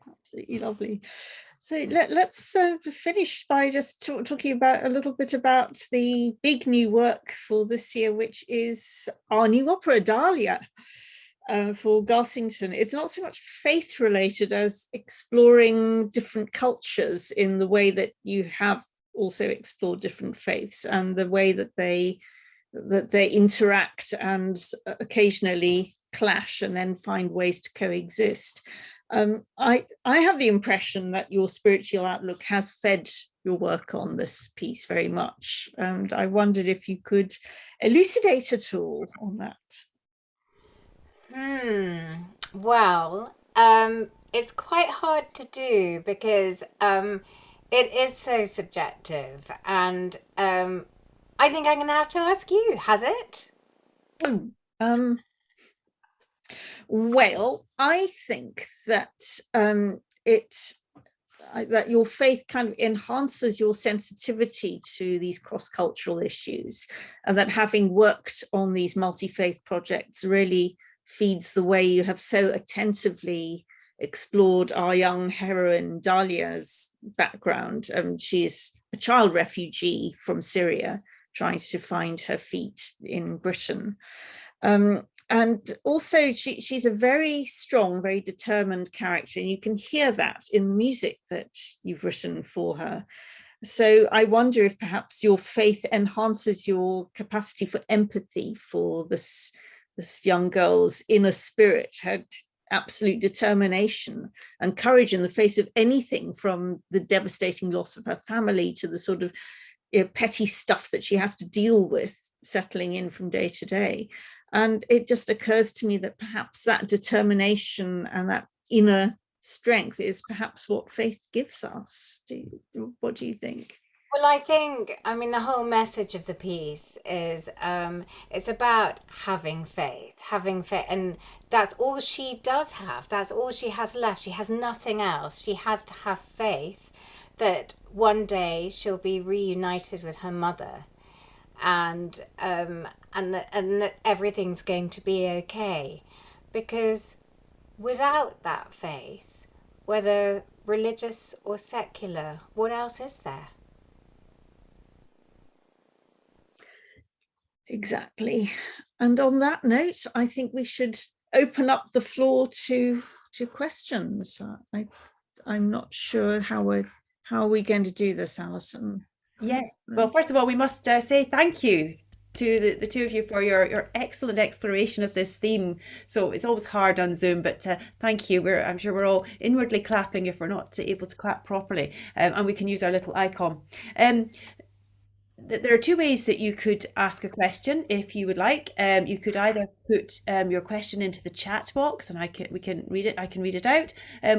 absolutely lovely. So let's finish by just talking about a little bit about the big new work for this year, which is our new opera, Dahlia, for Garsington. It's not so much faith related as exploring different cultures in the way that you have also explored different faiths, and the way that they interact and occasionally clash and then find ways to coexist. I have the impression that your spiritual outlook has fed your work on this piece very much, and I wondered if you could elucidate at all on that. Well, it's quite hard to do because it is so subjective, and I think I'm going to have to ask you, has it? Well, I think that that your faith kind of enhances your sensitivity to these cross-cultural issues, and that having worked on these multi-faith projects really feeds the way you have so attentively explored our young heroine Dahlia's background. She's a child refugee from Syria trying to find her feet in Britain. And also she's a very strong, very determined character, and you can hear that in the music that you've written for her. So I wonder if perhaps your faith enhances your capacity for empathy for this young girl's inner spirit, her absolute determination and courage in the face of anything, from the devastating loss of her family to the sort of petty stuff that she has to deal with settling in from day to day. And it just occurs to me that perhaps that determination and that inner strength is perhaps what faith gives us. What do you think? Well, I mean, the whole message of the piece is it's about having faith, and that's all she does have. That's all she has left. She has nothing else. She has to have faith that one day she'll be reunited with her mother, and that everything's going to be okay. Because without that faith, whether religious or secular, what else is there? Exactly. And on that note, I think we should open up the floor to questions. I'm not sure how we're going to do this, Alison. Yes. Well, first of all, we must say thank you to the two of you for your excellent exploration of this theme. So it's always hard on Zoom, but thank you. I'm sure we're all inwardly clapping if we're not able to clap properly, and we can use our little icon. There are two ways that you could ask a question if you would like. You could either put your question into the chat box, and we can read it. I can read it out.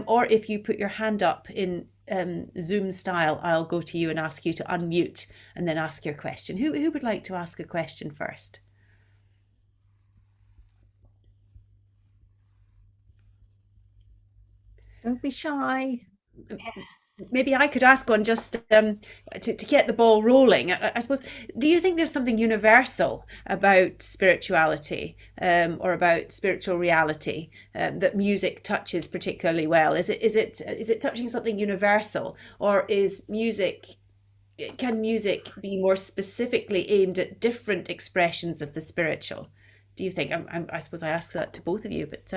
Or if you put your hand up in Zoom style, I'll go to you and ask you to unmute and then ask your question. Who would like to ask a question first? Don't be shy. Maybe I could ask one just to get the ball rolling. I suppose, do you think there's something universal about spirituality or about spiritual reality that music touches particularly well? Is it touching something universal, or can music be more specifically aimed at different expressions of the spiritual? Do you think? I suppose I ask that to both of you, but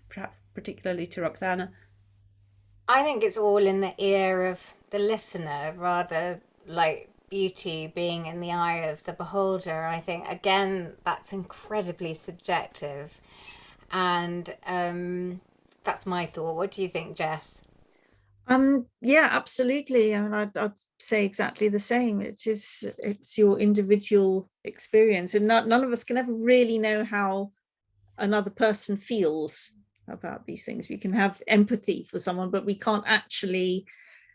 perhaps particularly to Roxanna. I think it's all in the ear of the listener, rather like beauty being in the eye of the beholder. I think, again, that's incredibly subjective. And that's my thought. What do you think, Jess? Yeah, absolutely. And I'd say exactly the same. It's your individual experience, and none of us can ever really know how another person feels about these things. We can have empathy for someone, but we can't actually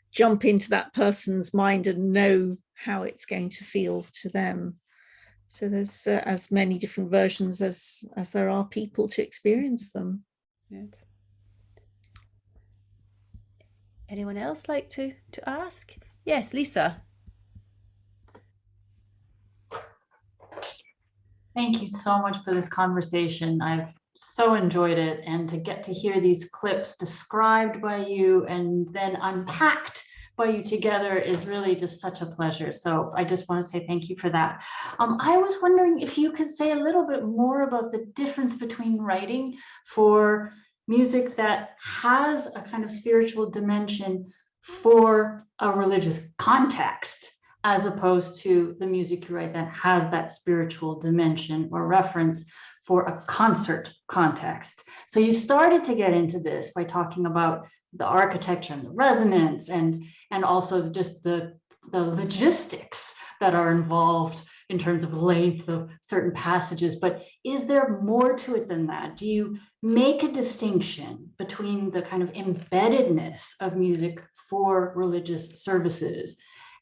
jump into that person's mind and know how it's going to feel to them. So there's as many different versions as there are people to experience them. Yes. Anyone else like to ask? Yes, Lisa. Thank you so much for this conversation. I've so enjoyed it, and to get to hear these clips described by you and then unpacked by you together is really just such a pleasure. So I just want to say thank you for that. I was wondering if you could say a little bit more about the difference between writing for music that has a kind of spiritual dimension for a religious context, as opposed to the music you write that has that spiritual dimension or reference for a concert context. So you started to get into this by talking about the architecture and the resonance, and also just the logistics that are involved in terms of length of certain passages. But is there more to it than that? Do you make a distinction between the kind of embeddedness of music for religious services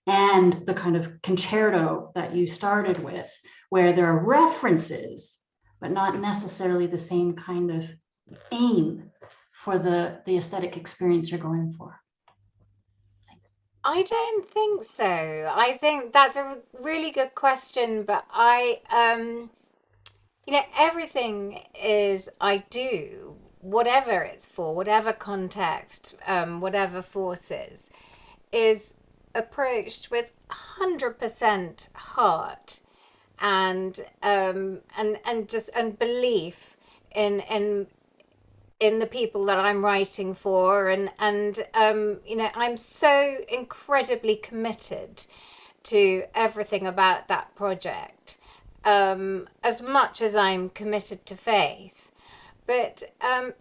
and the kind of concerto that you started with, where there are references, but not necessarily the same kind of aim for the aesthetic experience you're going for? Thanks. I don't think so. I think that's a really good question, but everything I do, whatever it's for, whatever context, whatever forces, is approached with 100% heart and belief in the people that I'm writing for, and I'm so incredibly committed to everything about that project, as much as I'm committed to faith. But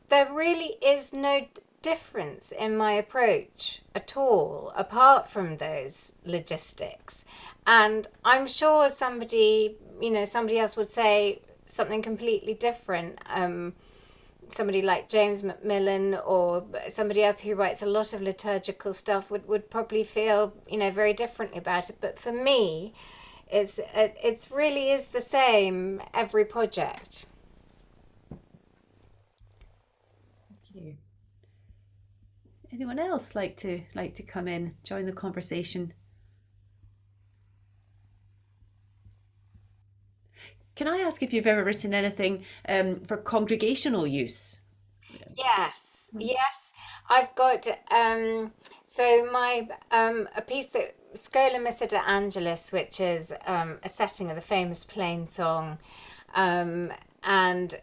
there really is no difference in my approach at all, apart from those logistics. And I'm sure somebody else would say something completely different. Somebody like James Macmillan, or somebody else who writes a lot of liturgical stuff, would probably feel very differently about it. But for me, it's really is the same every project. Thank you. Anyone else like to come in, join the conversation? Can I ask if you've ever written anything for congregational use? Yes, yes. I've got so my a piece that Scola Missa de Angelis, which is a setting of the famous Plain Song, and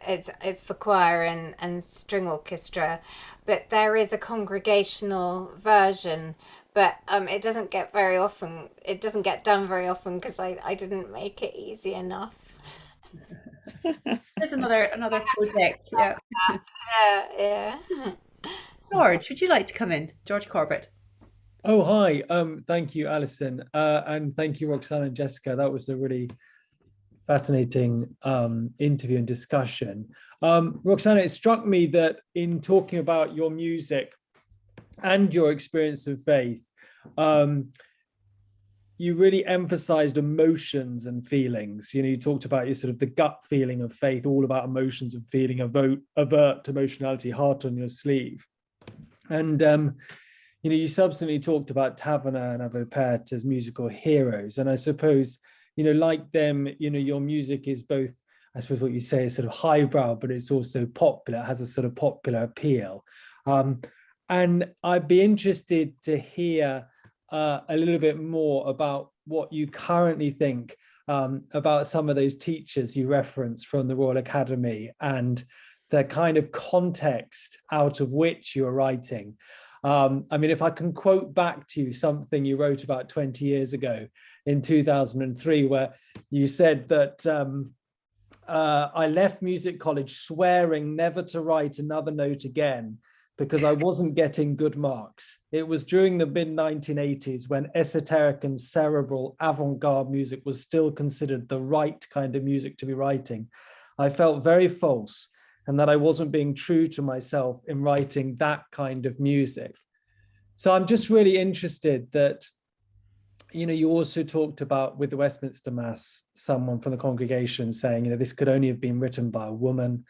it's for choir and string orchestra, but there is a congregational version. But it doesn't get very often. It doesn't get done very often because I didn't make it easy enough. There's another project. Yeah. Yeah. George, would you like to come in? George Corbett. Oh, hi. Thank you, Alison. And thank you, Roxanna and Jessica. That was a really fascinating interview and discussion. Roxanna, it struck me that in talking about your music and your experience of faith, you really emphasized emotions and feelings. You talked about your sort of the gut feeling of faith, all about emotions and feeling, avert emotionality, heart on your sleeve. And, you subsequently talked about Taverna and Avopet as musical heroes. And I suppose, like them, your music is both, I suppose what you say is sort of highbrow, but it's also popular, it has a sort of popular appeal. And I'd be interested to hear a little bit more about what you currently think about some of those teachers you referenced from the Royal Academy and the kind of context out of which you're writing. If I can quote back to you something you wrote about 20 years ago in 2003, where you said that I left music college swearing never to write another note again, because I wasn't getting good marks. It was during the mid-1980s when esoteric and cerebral avant-garde music was still considered the right kind of music to be writing. I felt very false, and that I wasn't being true to myself in writing that kind of music. So I'm just really interested that, you also talked about with the Westminster Mass, someone from the congregation saying, this could only have been written by a woman.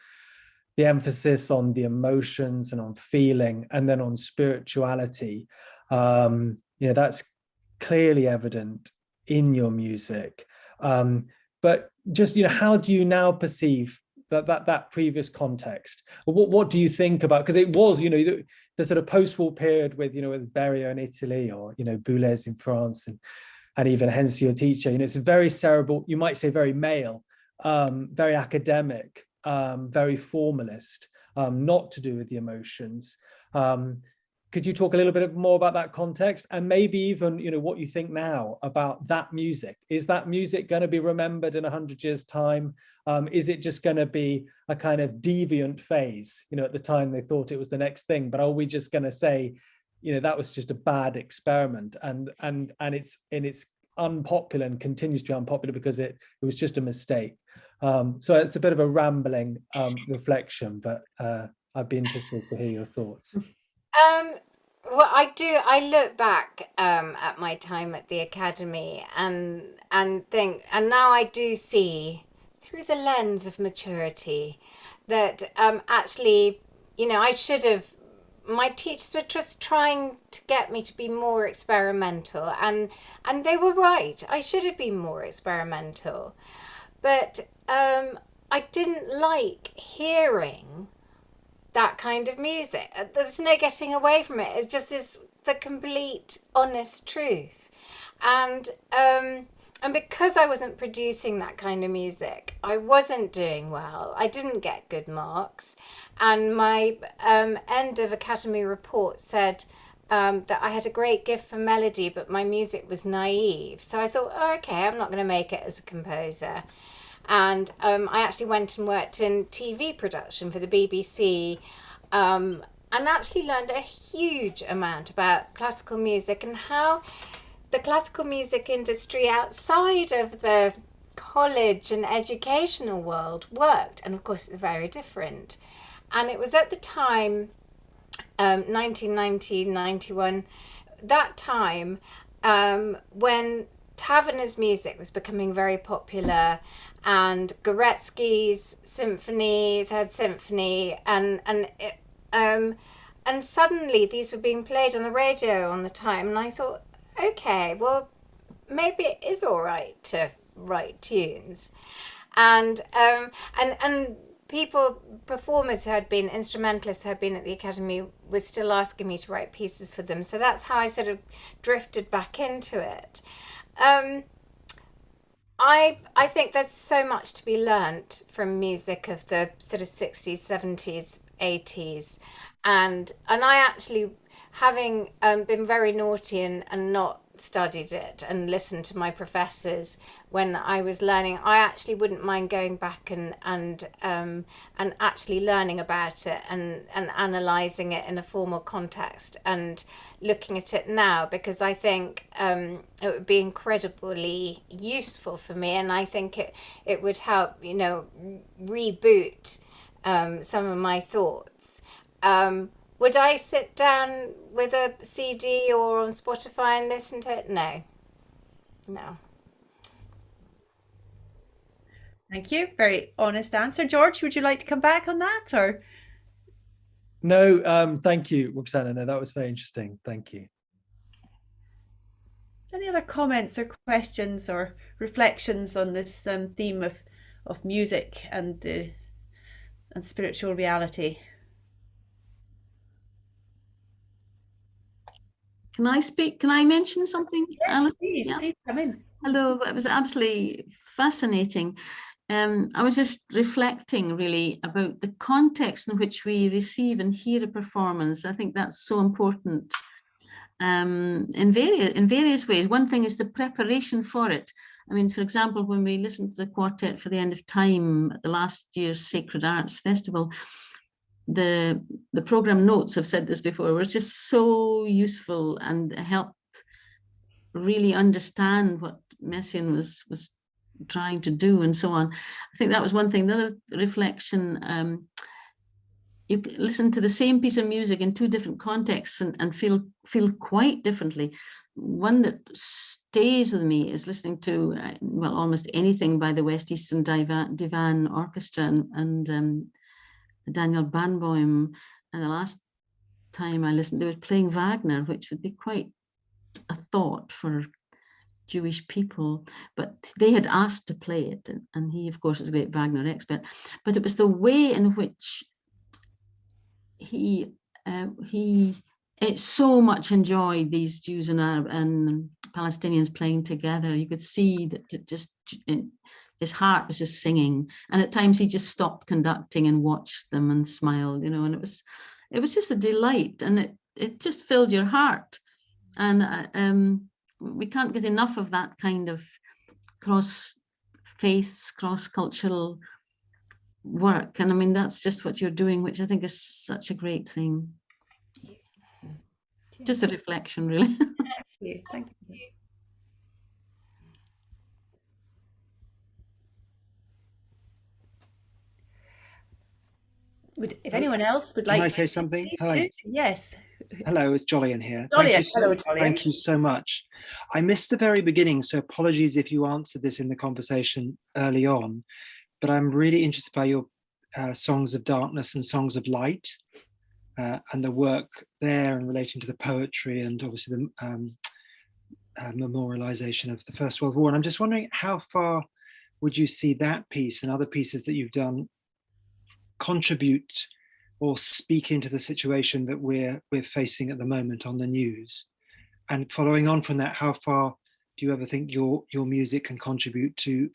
The emphasis on the emotions and on feeling, and then on spirituality, that's clearly evident in your music. But just, how do you now perceive that previous context? What do you think about, because it was, you know, the sort of post-war period with, you know, with Berio in Italy, or, you know, Boulez in France, and even Hence Your Teacher, you know, it's very cerebral, you might say very male, very academic, very formalist, not to do with the emotions. Could you talk a little bit more about that context, and maybe even, you know, what you think now about that music? Is that music going to be remembered in 100 years' time? Is it just going to be a kind of deviant phase? You know, at the time they thought it was the next thing, but are we just going to say, you know, that was just a bad experiment, and it's unpopular and continues to be unpopular because it was just a mistake? So it's a bit of a rambling reflection, but I'd be interested to hear your thoughts. Well, I look back at my time at the academy and think, and now I do see through the lens of maturity that actually, you know, my teachers were just trying to get me to be more experimental, and they were right. I should have been more experimental, but I didn't like hearing that kind of music. There's no getting away from it. It's just the complete honest truth. And because I wasn't producing that kind of music, I wasn't doing well. I didn't get good marks. And my end of academy report said that I had a great gift for melody, but my music was naive. So I thought, oh, okay, I'm not going to make it as a composer. And I actually went and worked in TV production for the BBC, and actually learned a huge amount about classical music and how the classical music industry outside of the college and educational world worked. And of course, it's very different. And it was at the time, 1990, 91, that time when Taverner's music was becoming very popular, and Goretzky's symphony, Third Symphony, and suddenly these were being played on the radio on the time, and I thought, okay, well, maybe it is all right to write tunes, and performers who had been instrumentalists who had been at the academy were still asking me to write pieces for them. So that's how I sort of drifted back into it. I think there's so much to be learnt from music of the sort of 60s, 70s, 80s. And I actually, having been very naughty and not studied it and listened to my professors when I was learning, I actually wouldn't mind going back and actually learning about it and analysing it in a formal context and looking at it now, because I think it would be incredibly useful for me, and I think it would help, you know, reboot some of my thoughts. Would I sit down with a CD or on Spotify and listen to it? No. Thank you. Very honest answer. George, would you like to come back on that, or? No, thank you, Roxanna. No, that was very interesting. Thank you. Any other comments or questions or reflections on this theme of music and spiritual reality? Can I speak? Can I mention something? Yes, Alice? please, Yeah. please come in. Hello, it was absolutely fascinating. I was just reflecting really about the context in which we receive and hear a performance. I think that's so important in various ways. One thing is the preparation for it. I mean, for example, when we listened to the quartet for the End of Time at the last year's Sacred Arts Festival, the program notes, I've said this before, was just so useful and helped really understand what Messiaen was trying to do and so on. I think that was one thing. The other reflection, you can listen to the same piece of music in two different contexts and feel quite differently. One that stays with me is listening to, well, almost anything by the West Eastern Divan Orchestra and Daniel Barenboim. And the last time I listened, they were playing Wagner, which would be quite a thought for Jewish people, but they had asked to play it, and he, of course, is a great Wagner expert. But it was the way in which he so much enjoyed these Jews and Arab and Palestinians playing together. You could see that his heart was just singing, and at times he just stopped conducting and watched them and smiled, and it was just a delight, and it just filled your heart. And we can't get enough of that kind of cross faiths, cross cultural work. And I mean, that's just what you're doing, which I think is such a great thing. Just a reflection, really. Thank you. Thank you. If anyone else would like Can I say something? Hi. Yes. Hello, it's Jolyon here. Jolyon. Hello, Jolyon. Thank you so much. I missed the very beginning, so apologies if you answered this in the conversation early on, but I'm really interested by your Songs of Darkness and Songs of Light, and the work there in relating to the poetry and obviously the memorialization of the First World War. And I'm just wondering, how far would you see that piece and other pieces that you've done contribute or speak into the situation that we're facing at the moment on the news? And following on from that, how far do you ever think your music can contribute to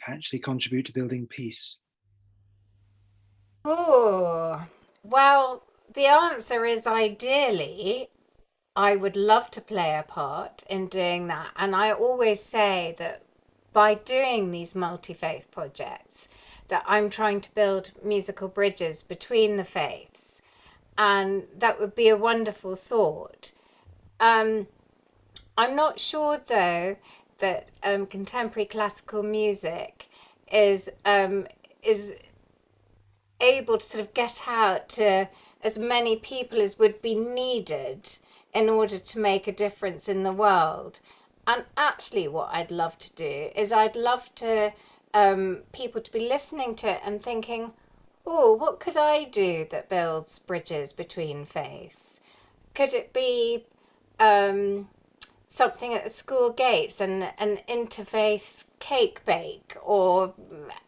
building peace? Oh, well, the answer is ideally, I would love to play a part in doing that. And I always say that by doing these multi-faith projects, that I'm trying to build musical bridges between the faiths. And that would be a wonderful thought. I'm not sure, though, that contemporary classical music is able to sort of get out to as many people as would be needed in order to make a difference in the world. And actually what I'd love to do is I'd love to people to be listening to it and thinking, oh, what could I do that builds bridges between faiths? Could it be something at the school gates and an interfaith cake bake, or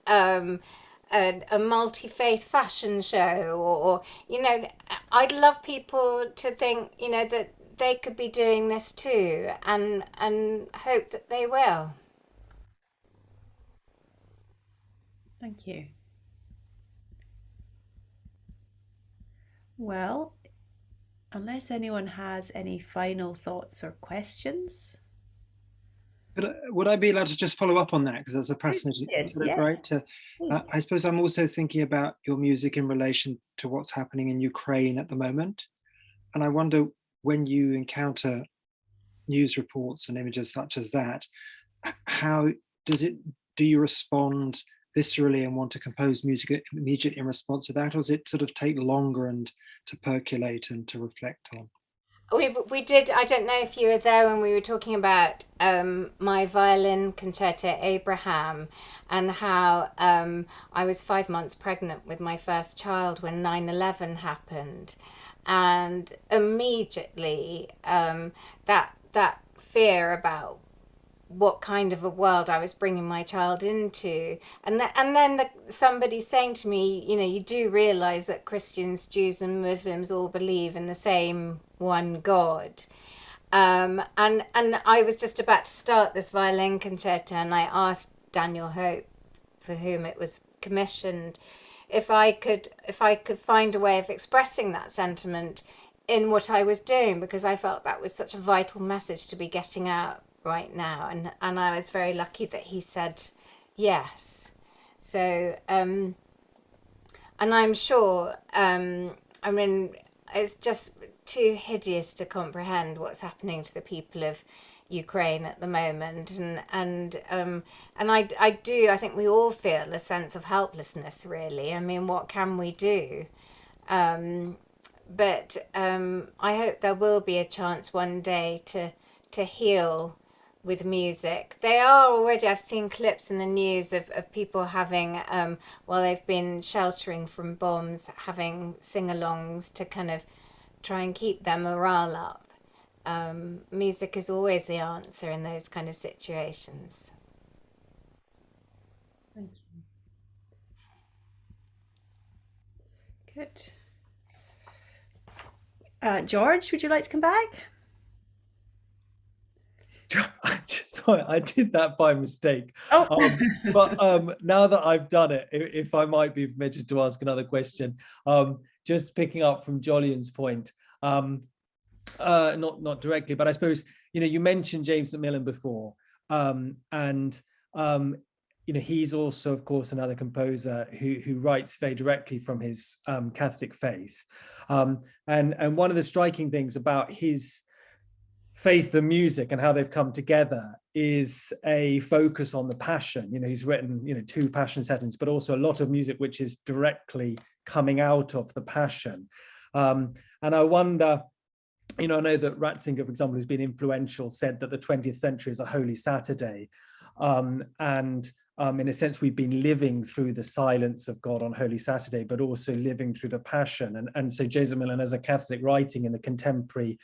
a multi-faith fashion show, or I'd love people to think that they could be doing this too, and hope that they will. Thank you. Well, unless anyone has any final thoughts or questions. But would I be allowed to just follow up on that, because that's a precedent? Yes. Right? I suppose I'm also thinking about your music in relation to what's happening in Ukraine at the moment. And I wonder, when you encounter news reports and images such as that, how do you respond viscerally and want to compose music immediately in response to that, or does it sort of take longer and to percolate and to reflect on? We did. I don't know if you were there when we were talking about my violin concerto Abraham, and how I was 5 months pregnant with my first child when 9/11 happened, and immediately that fear about what kind of a world I was bringing my child into, and then somebody saying to me, you do realize that Christians, Jews and Muslims all believe in the same one God, and I was just about to start this violin concerto, and I asked Daniel Hope, for whom it was commissioned, if I could find a way of expressing that sentiment in what I was doing, because I felt that was such a vital message to be getting out right now, and I was very lucky that he said yes. So and I'm sure I mean, it's just too hideous to comprehend what's happening to the people of Ukraine at the moment, and I think we all feel a sense of helplessness, really. I mean, what can we do? But I hope there will be a chance one day to heal with music. They are already, I've seen clips in the news of people having, while they've been sheltering from bombs, having sing-alongs to kind of try and keep their morale up. music is always the answer in those kind of situations. Thank you. Good. George, would you like to come back? Sorry, I did that by mistake. Oh. But now that I've done it, if I might be permitted to ask another question, just picking up from Jolyon's point, not directly, but I suppose, you mentioned James Macmillan before, and he's also, of course, another composer who writes very directly from his Catholic faith, and one of the striking things about his faith and music and how they've come together is a focus on the passion. He's written 2 passion settings, but also a lot of music which is directly coming out of the passion. And I wonder, I know that Ratzinger, for example, who's been influential, said that the 20th century is a Holy Saturday, and in a sense we've been living through the silence of God on Holy Saturday, but also living through the passion. And so James Macmillan, as a Catholic, writing in the contemporary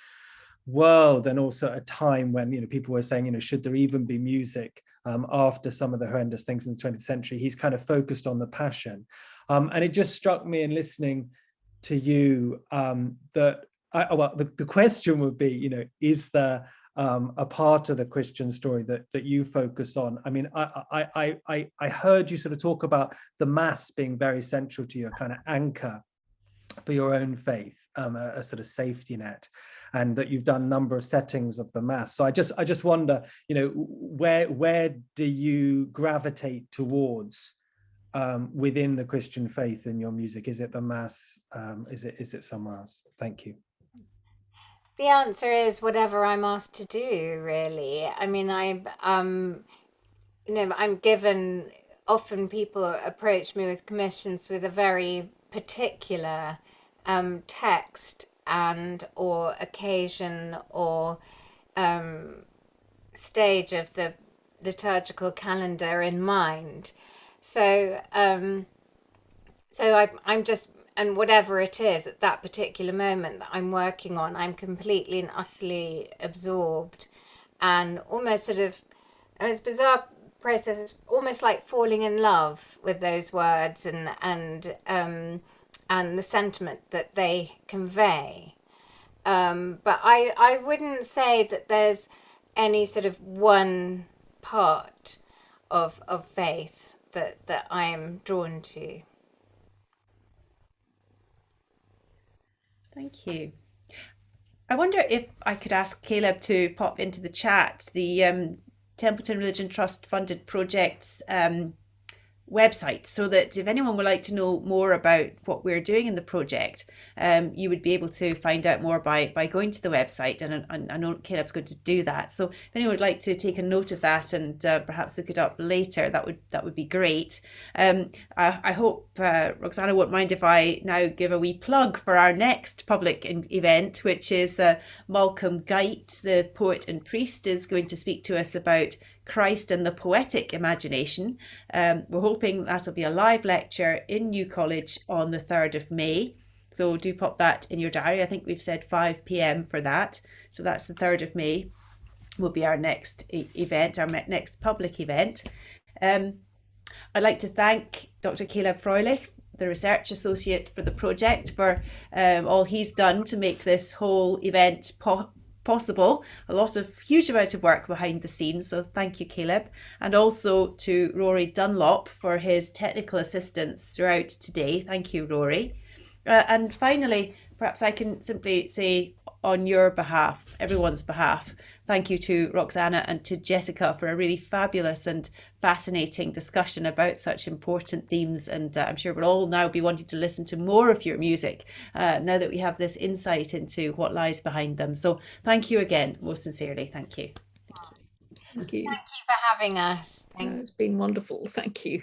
world, and also a time when people were saying, should there even be music after some of the horrendous things in the 20th century, he's kind of focused on the passion. And it just struck me in listening to you that the question would be, is there a part of the Christian story that you focus on? I mean, I heard you sort of talk about the Mass being very central to your kind of anchor for your own faith, a sort of safety net, and that you've done a number of settings of the Mass. So I just wonder, where do you gravitate towards within the Christian faith in your music? Is it the Mass? Is it somewhere else? Thank you. The answer is whatever I'm asked to do, really. I mean, I'm given, often people approach me with commissions with a very particular text and or occasion or stage of the liturgical calendar in mind. So I'm just, and whatever it is at that particular moment that I'm working on, I'm completely and utterly absorbed, and almost sort of, and it's a bizarre process, it's almost like falling in love with those words and the sentiment that they convey. But I wouldn't say that there's any sort of one part of faith that I am drawn to. Thank you. I wonder if I could ask Caleb to pop into the chat the Templeton Religion Trust-funded projects website, so that if anyone would like to know more about what we're doing in the project, you would be able to find out more by going to the website, and I know Caleb's going to do that. So if anyone would like to take a note of that and perhaps look it up later, that would be great. I hope Roxanna won't mind if I now give a wee plug for our next public event, which is Malcolm Guite, the poet and priest, is going to speak to us about Christ and the Poetic Imagination. We're hoping that'll be a live lecture in New College on the 3rd of May. So do pop that in your diary. I think we've said 5 p.m. for that. So that's the 3rd of May will be our next event, our next public event. I'd like to thank Dr. Caleb Froelich, the research associate for the project, for all he's done to make this whole event possible. A huge amount of work behind the scenes, so thank you, Caleb. And also to Rory Dunlop for his technical assistance throughout today. Thank you, Rory. And finally, perhaps I can simply say on your behalf, everyone's behalf, thank you to Roxanna and to Jessica for a really fabulous and fascinating discussion about such important themes. And I'm sure we'll all now be wanting to listen to more of your music now that we have this insight into what lies behind them. So thank you again, most sincerely. Thank you. Thank you. Thank you for having us. It's been wonderful. Thank you.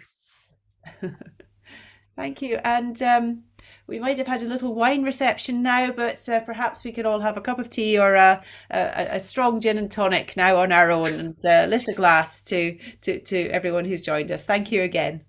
Thank you. And we might have had a little wine reception now, but perhaps we could all have a cup of tea or a strong gin and tonic now on our own, and lift a glass to everyone who's joined us. Thank you again.